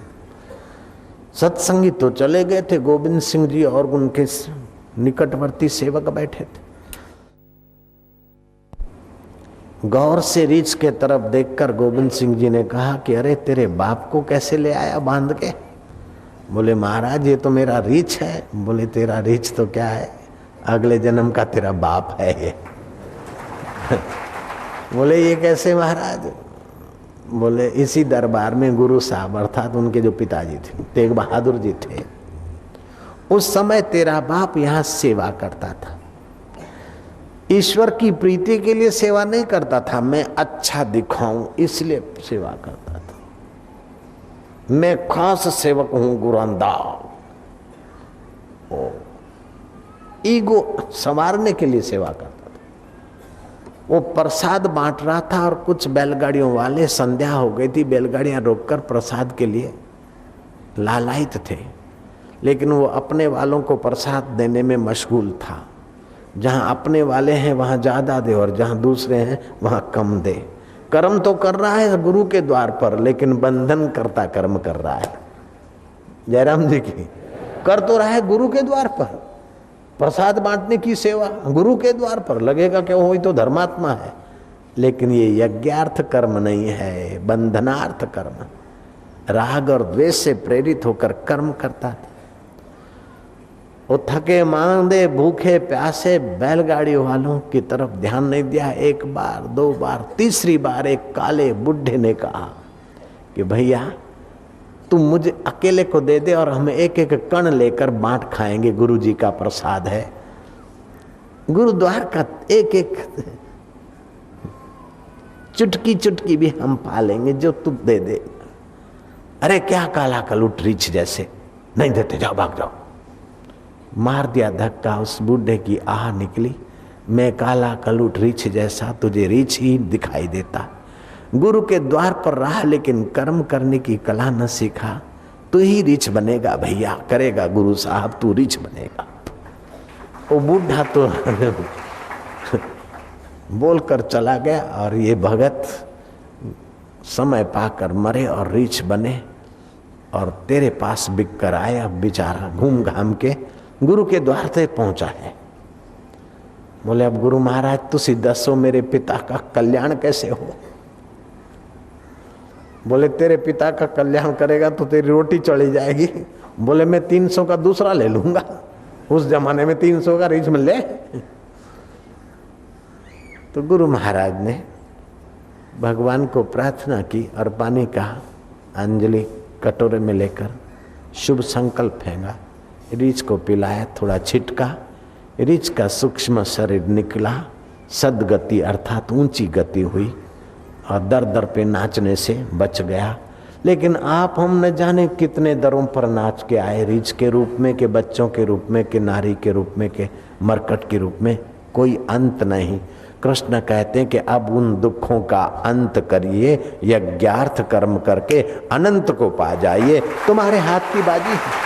सत्संगी तो चले गए थे, गोविंद सिंह जी और उनके निकटवर्ती सेवक बैठे थे। गौर से रीछ के तरफ देखकर गोविंद सिंह जी ने कहा कि अरे तेरे बाप को कैसे ले आया बांध के? बोले महाराज ये तो मेरा रीछ है। बोले तेरा रीछ तो क्या है, अगले जन्म का तेरा बाप है ये। बोले ये कैसे महाराज? बोले इसी दरबार में गुरु साहब अर्थात उनके जो पिताजी थे, तेग बहादुर जी थे, उस समय तेरा बाप यहाँ सेवा करता था। ईश्वर की प्रीति के लिए सेवा नहीं करता था, मैं अच्छा दिखाऊं इसलिए सेवा करता था। मैं खास सेवक हूं गुरंदा। ईगो संवारने के लिए सेवा करता था। वो प्रसाद बांट रहा था और कुछ बैलगाड़ियों वाले, संध्या हो गई थी, बैलगाड़ियां रोककर प्रसाद के लिए लालायित थे, लेकिन वो अपने वालों को प्रसाद देने में मशगूल था। जहां अपने वाले हैं वहां ज्यादा दे और जहां दूसरे हैं वहां कम दे। कर्म तो कर रहा है गुरु के द्वार पर, लेकिन बंधन करता कर्म कर रहा है। जयराम जी की कर तो रहा है गुरु के द्वार पर, प्रसाद बांटने की सेवा गुरु के द्वार पर, लगेगा कि वो तो धर्मात्मा है, लेकिन ये यज्ञार्थ कर्म नहीं है, बंधनार्थ कर्म। राग और द्वेष से प्रेरित होकर कर्म करता है। वो थके मांदे भूखे प्यासे बैलगाड़ी वालों की तरफ ध्यान नहीं दिया। एक बार, दो बार, तीसरी बार एक काले बुढ़े ने कहा कि भैया तुम मुझे अकेले को दे दे और हम एक एक कण लेकर बांट खाएंगे, गुरु जी का प्रसाद है। गुरुद्वार का एक एक चुटकी चुटकी भी हम पालेंगे जो तू दे दे। अरे क्या काला कलूट रीछ जैसे, नहीं देते, जाओ भाग जाओ। मार दिया धक्का, उस बूढ़े की आह निकली, मैं काला कलूट रीछ जैसा, तुझे रीछ ही दिखाई देता। गुरु के द्वार पर रहा लेकिन कर्म करने की कला न सीखा, तू ही रीछ बनेगा भैया, करेगा गुरु साहब, तू रीछ बनेगा। वो बूढ़ा तो बोलकर चला गया और ये भगत समय पाकर मरे और रीछ बने और तेरे पास बिक कर आए। अब बेचारा घूम घाम के गुरु के द्वार से पहुंचा है। बोले अब गुरु महाराज तुसी दसो मेरे पिता का कल्याण कैसे हो। बोले तेरे पिता का कल्याण करेगा तो तेरी रोटी चली जाएगी। बोले मैं 300 का दूसरा ले लूंगा, उस जमाने में 300 का रीछ मिल ले। तो गुरु महाराज ने भगवान को प्रार्थना की और पानी का अंजलि कटोरे में लेकर शुभ संकल्प फेंका, रीछ को पिलाया, थोड़ा छिटका, रीछ का सूक्ष्म शरीर निकला, सदगति अर्थात ऊंची गति हुई और दर दर पे नाचने से बच गया। लेकिन आप हम न जाने कितने दरों पर नाच के आए, रीछ के रूप में, के बच्चों के रूप में, के नारी के रूप में, के मरकट के रूप में, कोई अंत नहीं। कृष्ण कहते हैं कि अब उन दुखों का अंत करिए, यज्ञार्थ कर्म करके अनंत को पा जाइए, तुम्हारे हाथ की बाजी है।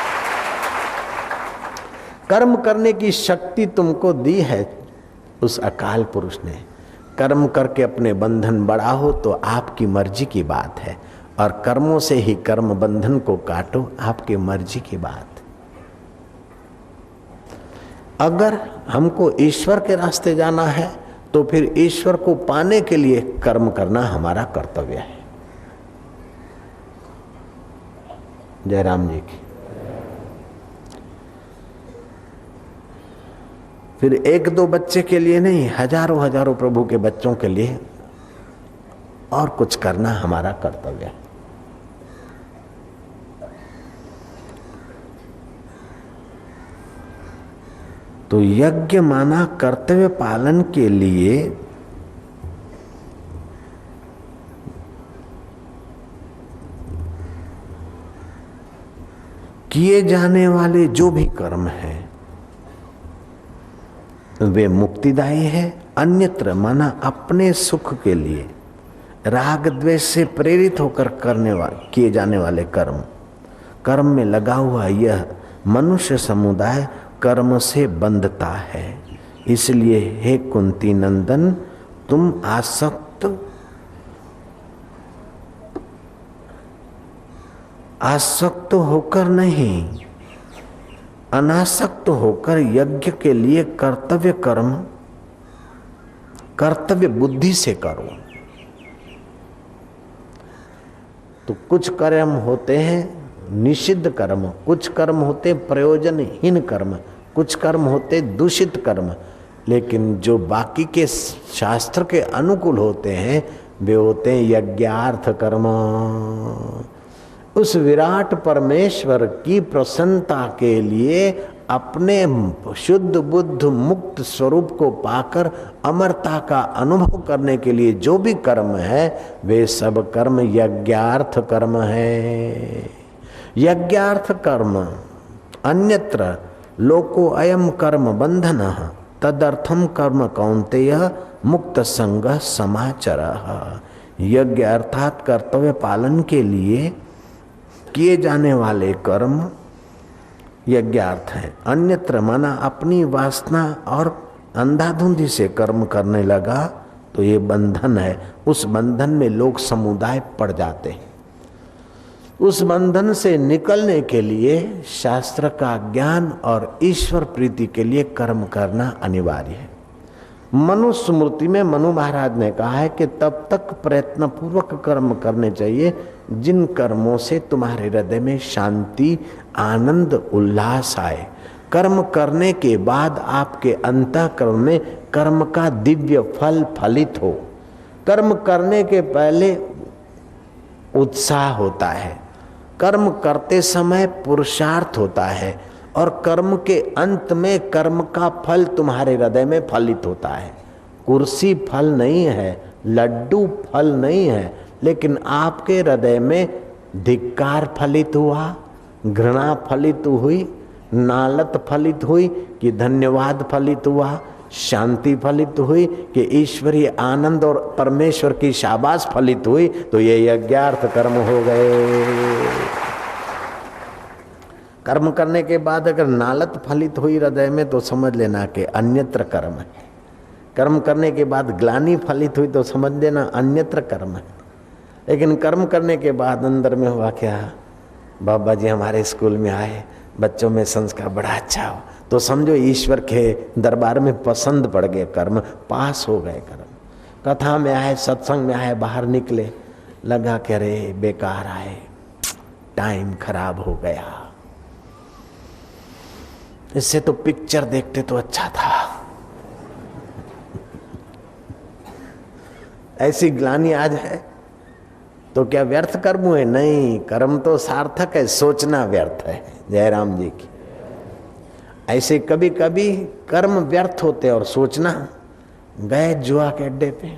कर्म करने की शक्ति तुमको दी है उस अकाल पुरुष ने। कर्म करके अपने बंधन बढ़ाओ तो आपकी मर्जी की बात है, और कर्मों से ही कर्म बंधन को काटो, आपकी मर्जी की बात। अगर हमको ईश्वर के रास्ते जाना है तो फिर ईश्वर को पाने के लिए कर्म करना हमारा कर्तव्य है। जयराम जी की। फिर एक दो बच्चे के लिए नहीं, हजारों हजारों प्रभु के बच्चों के लिए और कुछ करना हमारा कर्तव्य है। तो यज्ञ माना कर्तव्य पालन के लिए किए जाने वाले जो भी कर्म हैं वे मुक्तिदायी है। अन्यत्र माना अपने सुख के लिए राग द्वेष से प्रेरित होकर किए जाने वाले कर्म में लगा हुआ यह मनुष्य समुदाय कर्म से बंधता है। इसलिए हे कुंती नंदन, तुम आसक्त होकर नहीं, अनासक्त होकर यज्ञ के लिए कर्तव्य बुद्धि से करो। तो कुछ कर्म होते हैं निषिद्ध कर्म, कुछ कर्म होते प्रयोजनहीन कर्म, कुछ कर्म होते दूषित कर्म, लेकिन जो बाकी के शास्त्र के अनुकूल होते हैं वे होते हैं यज्ञार्थ कर्म। उस विराट परमेश्वर की प्रसन्नता के लिए अपने शुद्ध बुद्ध मुक्त स्वरूप को पाकर अमरता का अनुभव करने के लिए जो भी कर्म है वे सब कर्म यज्ञार्थ कर्म है। यज्ञार्थ कर्म अन्यत्र लोको अयम कर्म बंधनः तदर्थम कर्म कौन्तेय मुक्त संग समाचरः। यज्ञ अर्थात कर्तव्य पालन के लिए किए जाने वाले कर्म यज्ञार्थ है। अन्यत्र माना अपनी वासना और अंधाधुंधी से कर्म करने लगा तो ये बंधन है। उस बंधन में लोग समुदाय पड़ जाते हैं। उस बंधन से निकलने के लिए शास्त्र का ज्ञान और ईश्वर प्रीति के लिए कर्म करना अनिवार्य है। मनुस्मृति में मनु महाराज ने कहा है कि तब तक प्रयत्न पूर्वक कर्म करने चाहिए जिन कर्मों से तुम्हारे हृदय में शांति, आनंद, उल्लास आए। कर्म करने के बाद आपके अंतःकरण में कर्म का दिव्य फल फलित हो। कर्म करने के पहले उत्साह होता है, कर्म करते समय पुरुषार्थ होता है और कर्म के अंत में कर्म का फल तुम्हारे हृदय में फलित होता है। कुर्सी फल नहीं है, लड्डू फल नहीं है, लेकिन आपके हृदय में धिक्कार फलित हुआ, घृणा फलित हुई, नालत फलित हुई कि धन्यवाद फलित हुआ, शांति फलित हुई कि ईश्वरीय आनंद और परमेश्वर की शाबाश फलित हुई, तो ये यज्ञार्थ कर्म हो गए। कर्म करने के बाद अगर नालत फलित हुई हृदय में तो समझ लेना कि अन्यत्र कर्म है। कर्म करने के बाद ग्लानि फलित हुई तो समझ लेना अन्यत्र कर्म है। लेकिन कर्म करने के बाद अंदर में हुआ क्या, बाबा जी हमारे स्कूल में आए, बच्चों में संस्कार बड़ा अच्छा हो, तो समझो ईश्वर के दरबार में पसंद पड़ गए, कर्म पास हो गए। कर्म कथा में आए, सत्संग में आए, बाहर निकले, लगा कि अरे बेकार आए, टाइम खराब हो गया, इससे तो पिक्चर देखते तो अच्छा था। ऐसी ग्लानि आज है तो क्या व्यर्थ कर्म हुए? नहीं, कर्म तो सार्थक है, सोचना व्यर्थ है। जयराम जी की। ऐसे कभी कभी कर्म व्यर्थ होते और सोचना। गए जुआ के अड्डे पे,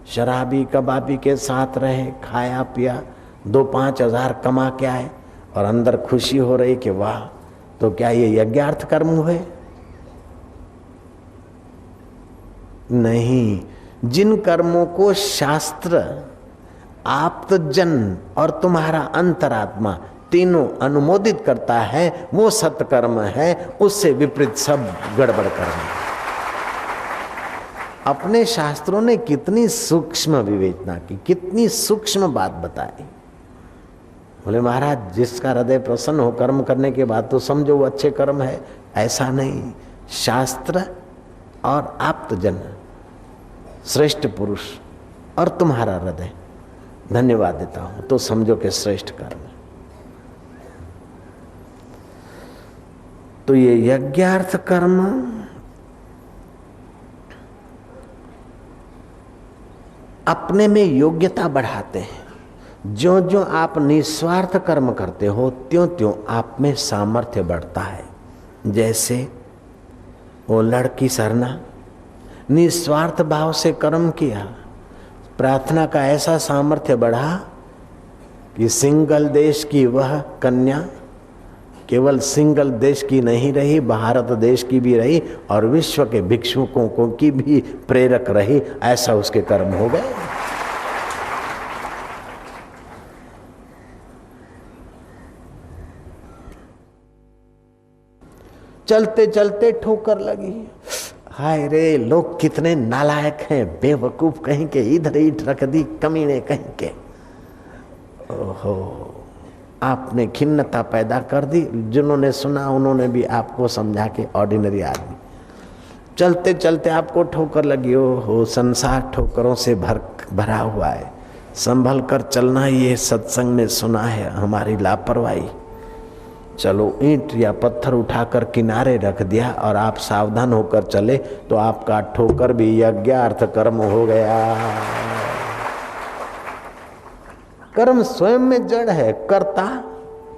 शराबी कबाबी के साथ रहे, खाया पिया, 2-5 हज़ार कमा के आए और अंदर खुशी हो रही कि वाह, तो क्या ये यज्ञार्थ कर्म हुए? नहीं। जिन कर्मों को शास्त्र, आप्तजन और तुम्हारा अंतरात्मा तीनों अनुमोदित करता है वो सत्कर्म है, उससे विपरीत सब गड़बड़ कर्म। अपने शास्त्रों ने कितनी सूक्ष्म विवेचना की, कितनी सूक्ष्म बात बताई। बोले महाराज जिसका हृदय प्रसन्न हो कर्म करने के बाद तो समझो वो अच्छे कर्म है, ऐसा नहीं। शास्त्र और आप्तजन, श्रेष्ठ पुरुष और तुम्हारा हृदय धन्यवाद देता हूं तो समझो कि श्रेष्ठ कर्म है। तो ये यज्ञार्थ कर्म अपने में योग्यता बढ़ाते हैं। जो जो आप निस्वार्थ कर्म करते हो त्यों त्यों आप में सामर्थ्य बढ़ता है। जैसे वो लड़की सरना निस्वार्थ भाव से कर्म किया, प्रार्थना का ऐसा सामर्थ्य बढ़ा कि सिंगल देश की वह कन्या केवल सिंगल देश की नहीं रही, भारत देश की भी रही और विश्व के भिक्षुकों को की भी प्रेरक रही। ऐसा उसके कर्म हो गए। चलते चलते ठोकर लगी। हाय रे, लोग कितने नालायक हैं, बेवकूफ कहीं के, इधर ईंट रख दी, कमीने कहीं के। ओहो, आपने खिन्नता पैदा कर दी। जिन्होंने सुना उन्होंने भी आपको समझा के ऑर्डिनरी आदमी। चलते चलते आपको ठोकर लगी। हो संसार ठोकरों से भरा हुआ है, संभल कर चलना। ये सत्संग में सुना है हमारी लापरवाही। चलो ईंट या पत्थर उठाकर किनारे रख दिया और आप सावधान होकर चले तो आपका ठोकर भी यज्ञार्थ कर्म हो गया। कर्म स्वयं में जड़ है, करता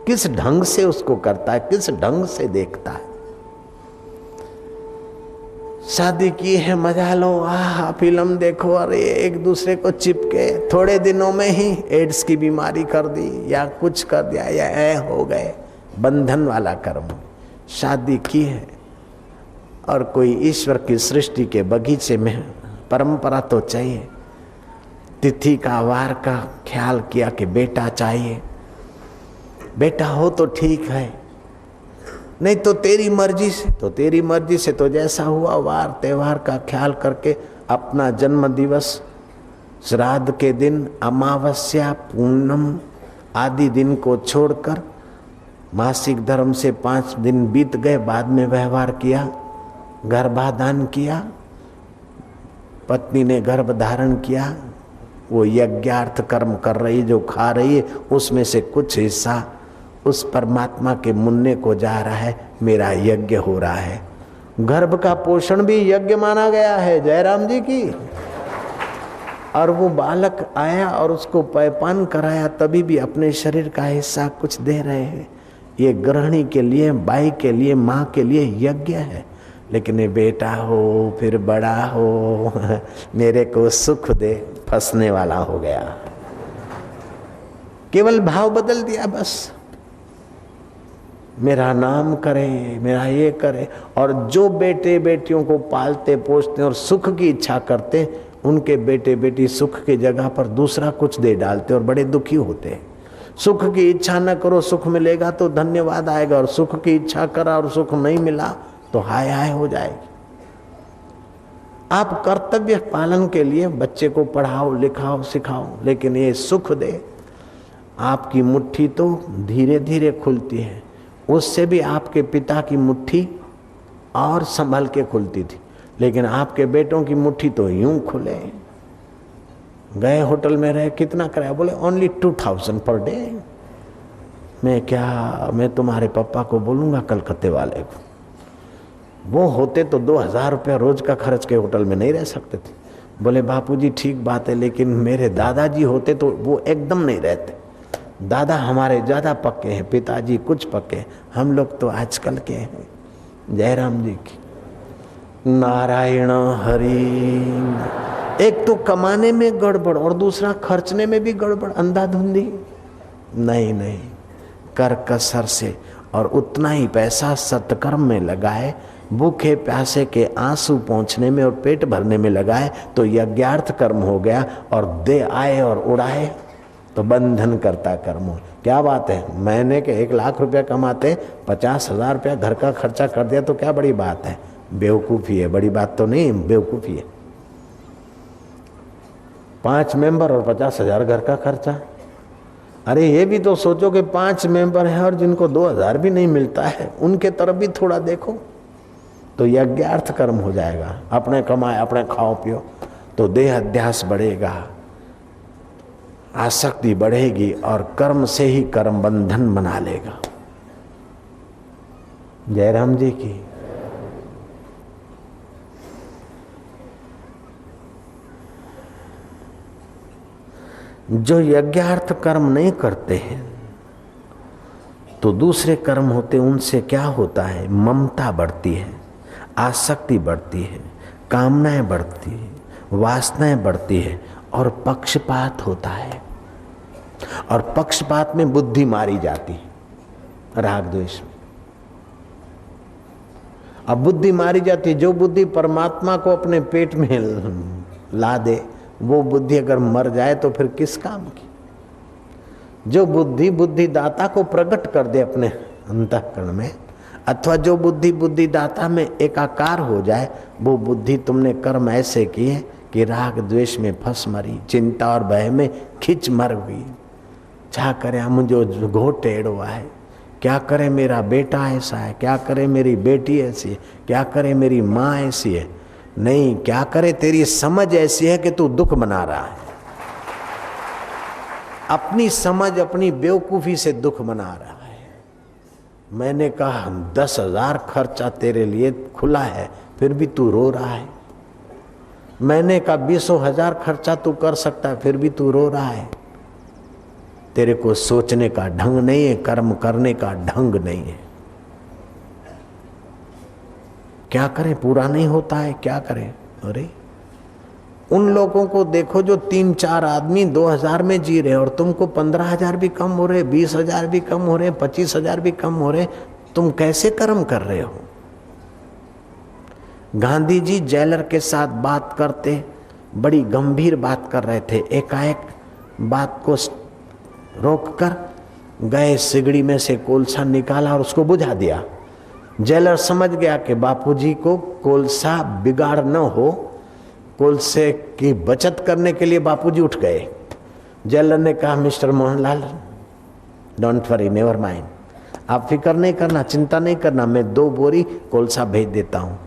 किस ढंग से उसको करता है, किस ढंग से देखता है। शादी की है, मजा लो, आह फिल्म देखो, अरे एक दूसरे को चिपके, थोड़े दिनों में ही एड्स की बीमारी कर दी या कुछ कर दिया या हो गए। बंधन वाला कर्म। शादी की है और कोई ईश्वर की सृष्टि के बगीचे में परंपरा तो चाहिए, तिथि का वार का ख्याल किया कि बेटा चाहिए, बेटा हो तो ठीक है, नहीं तो तेरी मर्जी से, तो तेरी मर्जी से तो जैसा हुआ वार त्योहार का ख्याल करके अपना जन्म दिवस, श्राद्ध के दिन, अमावस्या, पूर्णम आदि दिन को छोड़कर मासिक धर्म से 5 दिन बीत गए, बाद में व्यवहार किया, गर्भाधान किया, पत्नी ने गर्भ धारण किया, वो यज्ञार्थ कर्म कर रही, जो खा रही है उसमें से कुछ हिस्सा उस परमात्मा के मुन्ने को जा रहा है, मेरा यज्ञ हो रहा है। गर्भ का पोषण भी यज्ञ माना गया है, जयराम जी की। और वो बालक आया और उसको पैपान कराया, तभी भी अपने शरीर का हिस्सा कुछ दे रहे हैं। ये गृहिणी के लिए, बाई के लिए, माँ के लिए यज्ञ है। लेकिन ये बेटा हो फिर बड़ा हो, मेरे को सुख दे, फंसने वाला हो गया। केवल भाव बदल दिया बस, मेरा नाम करे, मेरा ये करे। और जो बेटे बेटियों को पालते पोसते और सुख की इच्छा करते, उनके बेटे बेटी सुख की जगह पर दूसरा कुछ दे डालते और बड़े दुखी होते। सुख की इच्छा न करो, सुख मिलेगा तो धन्यवाद आएगा, और सुख की इच्छा करा और सुख नहीं मिला तो हाय हाय हो जाएगी। आप कर्तव्य पालन के लिए बच्चे को पढ़ाओ लिखाओ सिखाओ, लेकिन ये सुख दे, आपकी मुट्ठी तो धीरे धीरे खुलती है, उससे भी आपके पिता की मुट्ठी और संभल के खुलती थी, लेकिन आपके बेटों की मुट्ठी तो यूं खुले। गए होटल में रहे, कितना कराया? बोले ओनली 2000 पर डे। मैं तुम्हारे पापा को बोलूंगा कलकत्ते वाले को, वो होते तो 2000 रुपया रोज का खर्च के होटल में नहीं रह सकते थे। बोले बापूजी ठीक बात है, लेकिन मेरे दादाजी होते तो वो एकदम नहीं रहते। दादा हमारे ज्यादा पक्के हैं, पिताजी कुछ पक्के, हम लोग तो आजकल के हैं। जयराम जी की नारायण हरि। एक तो कमाने में गड़बड़ और दूसरा खर्चने में भी गड़बड़, अंधाधुंधी। नहीं, कर कसर से और उतना ही पैसा सत्कर्म में लगाए, भूखे प्यासे के आंसू पहुंचने में और पेट भरने में लगाए तो यज्ञार्थ कर्म हो गया। और दे आए और उड़ाए तो बंधन करता कर्म हो। क्या बात है, महीने के 1 लाख रुपया कमाते 50,000 रुपया घर का खर्चा कर दिया तो क्या बड़ी बात है? बेवकूफ़ी है, बड़ी बात तो नहीं, बेवकूफ़ी है। 5 मेंबर और 50,000 घर का खर्चा। अरे ये भी तो सोचो कि 5 मेंबर हैं और जिनको 2000 भी नहीं मिलता है, उनके तरफ भी थोड़ा देखो तो यज्ञार्थ कर्म हो जाएगा। अपने कमाए अपने खाओ पियो तो देह अध्यास बढ़ेगा, आसक्ति बढ़ेगी और कर्म से ही कर्म बंधन बना लेगा। जयराम जी की। जो यज्ञार्थ कर्म नहीं करते हैं तो दूसरे कर्म होते, उनसे क्या होता है? ममता बढ़ती है, आसक्ति बढ़ती है, कामनाएं बढ़ती है, वासनाएं बढ़ती है और पक्षपात होता है। और पक्षपात में बुद्धि मारी जाती है, राग द्वेष में। अब बुद्धि मारी जाती है, जो बुद्धि परमात्मा को अपने पेट में ला दे, वो बुद्धि अगर मर जाए तो फिर किस काम की? जो बुद्धि बुद्धिदाता को प्रकट कर दे अपने अंतःकरण में, अथवा जो बुद्धि बुद्धिदाता में एकाकार हो जाए, वो बुद्धि तुमने कर्म ऐसे किए कि राग द्वेष में फंस मरी, चिंता और भय में खिंच मर गई। क्या करे मुझे घोट टेढ़ो है, क्या करे मेरा बेटा ऐसा है, क्या करे मेरी बेटी ऐसी है, क्या करे मेरी माँ ऐसी है। नहीं, क्या करे तेरी समझ ऐसी है कि तू दुख बना रहा है। अपनी समझ अपनी बेवकूफी से दुख बना रहा है। मैंने कहा 10,000 खर्चा तेरे लिए खुला है, फिर भी तू रो रहा है। मैंने कहा 20,000 खर्चा तू कर सकता है, फिर भी तू रो रहा है। तेरे को सोचने का ढंग नहीं है, कर्म करने का ढंग नहीं है। क्या करें, पूरा नहीं होता है, क्या करें। अरे उन लोगों को देखो जो 3-4 आदमी 2,000 में जी रहे और तुमको 15,000 भी कम हो रहे, 20,000 भी कम हो रहे, 25,000 भी कम हो रहे, तुम कैसे कर्म कर रहे हो। गांधी जी जेलर के साथ बात करते, बड़ी गंभीर बात कर रहे थे, एकाएक बात को रोककर गए, सिगड़ी में से कोलसा निकाला और उसको बुझा दिया। जेलर समझ गया कि बापूजी को कोलसा बिगाड़ न हो, कोलसे की बचत करने के लिए बापूजी उठ गए। जेलर ने कहा mister Mohanlal don't worry, never mind, आप फिक्र नहीं करना, चिंता नहीं करना, मैं 2 बोरी कोलसा भेज देता हूँ।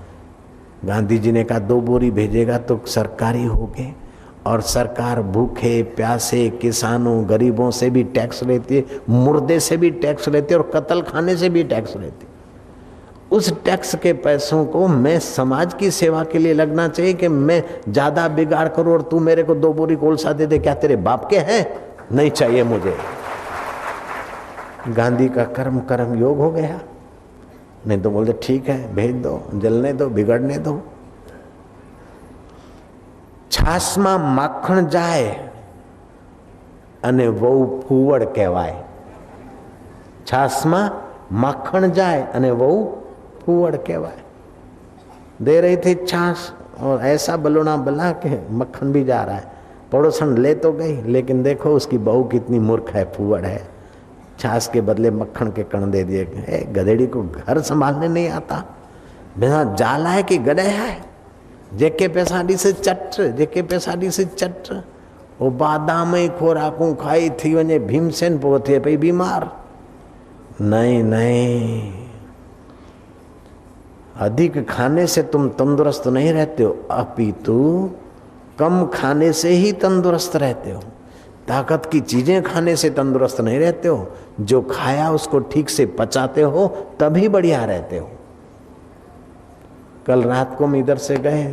गांधी जी ने कहा 2 बोरी भेजेगा तो सरकारी होगे, और सरकार भूखे प्यासे किसानों गरीबों से भी टैक्स लेती है, मुर्दे से भी टैक्स लेती है और कत्ल खाने से भी टैक्स लेती है। उस टैक्स के पैसों को मैं समाज की सेवा के लिए लगना चाहिए कि मैं ज्यादा बिगाड़ करूं और तू मेरे को 2 बोरी कोलसा दे दे, क्या तेरे बाप के हैं? नहीं चाहिए मुझे। गांधी का कर्म कर्म योग हो गया। नहीं तो बोलते ठीक है भेज दो, जलने दो, बिगड़ने दो। છાસમાં માખણ જાય અને વહુ ફૂવડ કહેવાય। છાસમાં માખણ જાય અને વહુ फूवड़ कहवाए। दे रही थी छाछ और ऐसा बलोना बला के मक्खन भी जा रहा है। पड़ोसन ले तो गई, लेकिन देखो उसकी बहू कितनी मूर्ख है, फूवड़ है। छाछ के बदले मक्खन के कण दे दिए। गधेड़ी को घर संभालने नहीं आता, बिना जाला है कि गधे है। जेके पैसाडी से चट, जेके पैसाडी से चट। वो बादाम खोराकू खाई थी वने भीमसेन पो थे पई बीमार। नहीं नहीं, अधिक खाने से तुम तंदुरुस्त नहीं रहते हो, अपितु कम खाने से ही तंदुरुस्त रहते हो। ताकत की चीजें खाने से तंदुरुस्त नहीं रहते हो, जो खाया उसको ठीक से पचाते हो तभी बढ़िया रहते हो। कल रात को हम इधर से गए,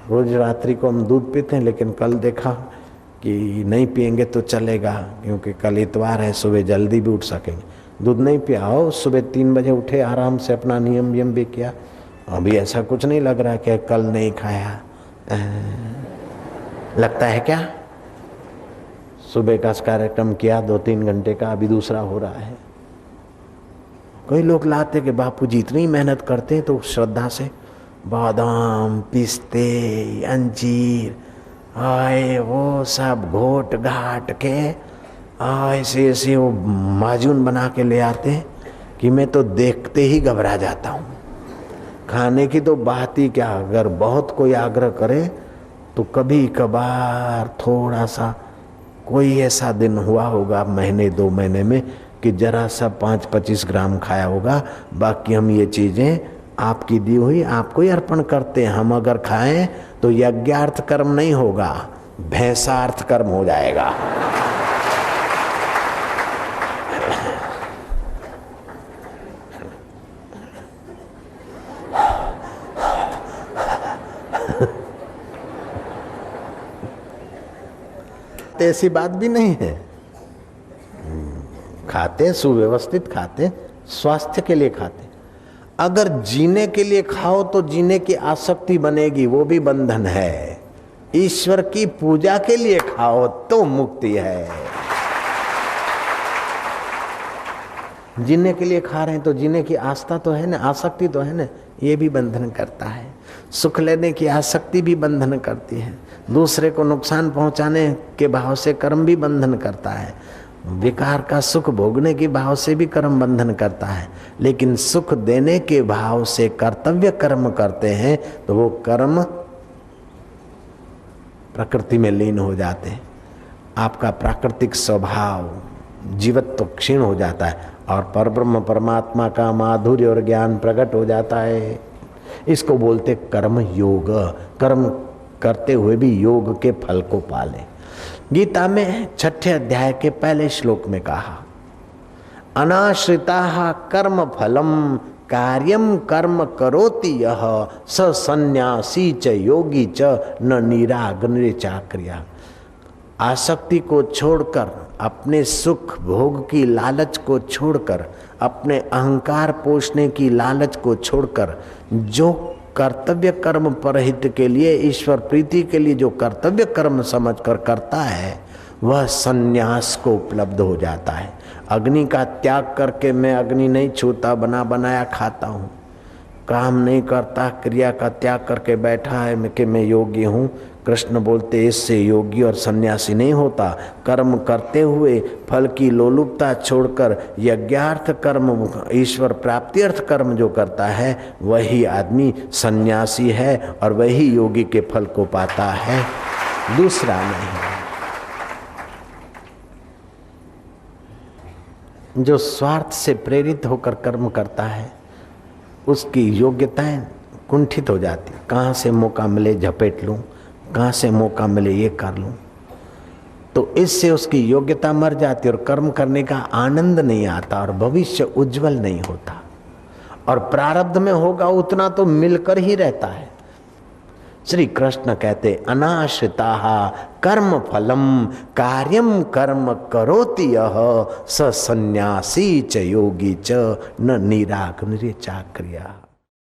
रोज रात्रि को हम दूध पीते हैं, लेकिन कल देखा कि नहीं पिएंगे तो चलेगा, क्योंकि कल इतवार है, सुबह जल्दी भी उठ सकेंगे। दूध नहीं पिया हो, सुबह 3 बजे उठे, आराम से अपना नियम भी किया। अभी ऐसा कुछ नहीं लग रहा कि कल नहीं खाया। लगता है क्या? सुबह का कार्यक्रम किया 2-3 घंटे का, अभी दूसरा हो रहा है। कई लोग लाते कि बापूजी इतनी मेहनत करते हैं, तो श्रद्धा से बादाम पिस्ते अंजीर आए वो सब घोट घाट के ऐसे ऐसे वो माजून बना के ले आते हैं कि मैं तो देखते ही घबरा जाता हूँ। खाने की तो बात ही क्या, अगर बहुत कोई आग्रह करे तो कभी कभार थोड़ा सा कोई ऐसा दिन हुआ होगा महीने 2 महीने में कि जरा सा 5-25 ग्राम खाया होगा। बाकी हम ये चीजें आपकी दी हुई आपको ही अर्पण करते हैं। हम अगर खाएं तो यज्ञार्थ कर्म नहीं होगा, भैंसार्थ कर्म हो जाएगा। ऐसी बात भी नहीं है, खाते सुव्यवस्थित खाते, स्वास्थ्य के लिए खाते। अगर जीने के लिए खाओ तो जीने की आसक्ति बनेगी, वो भी बंधन है। ईश्वर की पूजा के लिए खाओ तो मुक्ति है। जीने के लिए खा रहे हैं तो जीने की आस्था तो है ना, आसक्ति तो है ना, ये भी बंधन करता है। सुख लेने की आसक्ति भी बंधन करती है। दूसरे को नुकसान पहुंचाने के भाव से कर्म भी बंधन करता है। विकार का सुख भोगने के भाव से भी कर्म बंधन करता है। लेकिन सुख देने के भाव से कर्तव्य कर्म करते हैं तो वो कर्म प्रकृति में लीन हो जाते हैं। आपका प्राकृतिक स्वभाव जीवत्व क्षीण हो जाता है और परब्रह्म परमात्मा का माधुर्य और ज्ञान प्रकट हो जाता है। इसको बोलते कर्म योग। कर्म करते हुए भी योग के फल को पाले। गीता में 6ठे अध्याय के पहले श्लोक में कहा, अनाश्रिता कर्म फलम कार्यम कर्म करोति यह स सन्यासी च योगी च न निराग्नि चाक्रिया। आसक्ति को छोड़कर, अपने सुख भोग की लालच को छोड़कर, अपने अहंकार पोषने की लालच को छोड़कर जो कर्तव्य कर्म परहित के लिए, ईश्वर प्रीति के लिए जो कर्तव्य कर्म समझकर करता है, वह सन्यास को उपलब्ध हो जाता है। अग्नि का त्याग करके मैं अग्नि नहीं छूता, बना बनाया खाता हूँ, काम नहीं करता, क्रिया का त्याग करके बैठा है कि मैं योगी हूँ, कृष्ण बोलते इससे योगी और सन्यासी नहीं होता। कर्म करते हुए फल की लोलुपता छोड़कर यज्ञार्थ कर्म, ईश्वर प्राप्ति अर्थ कर्म जो करता है वही आदमी सन्यासी है और वही योगी के फल को पाता है, दूसरा नहीं। जो स्वार्थ से प्रेरित होकर कर्म करता है उसकी योग्यताएं कुंठित हो जाती। कहाँ से मौका मिले झपेट लूं, कहाँ से मौका मिले ये कर लूं, तो इससे उसकी योग्यता मर जाती और कर्म करने का आनंद नहीं आता और भविष्य उज्जवल नहीं होता। और प्रारब्ध में होगा उतना तो मिलकर ही रहता है। श्री कृष्ण कहते अनाश्रिताः कर्म फलम कार्यम कर्म करोति यः स सन्यासी च योगी च न निराग्निर्य चाक्रिया।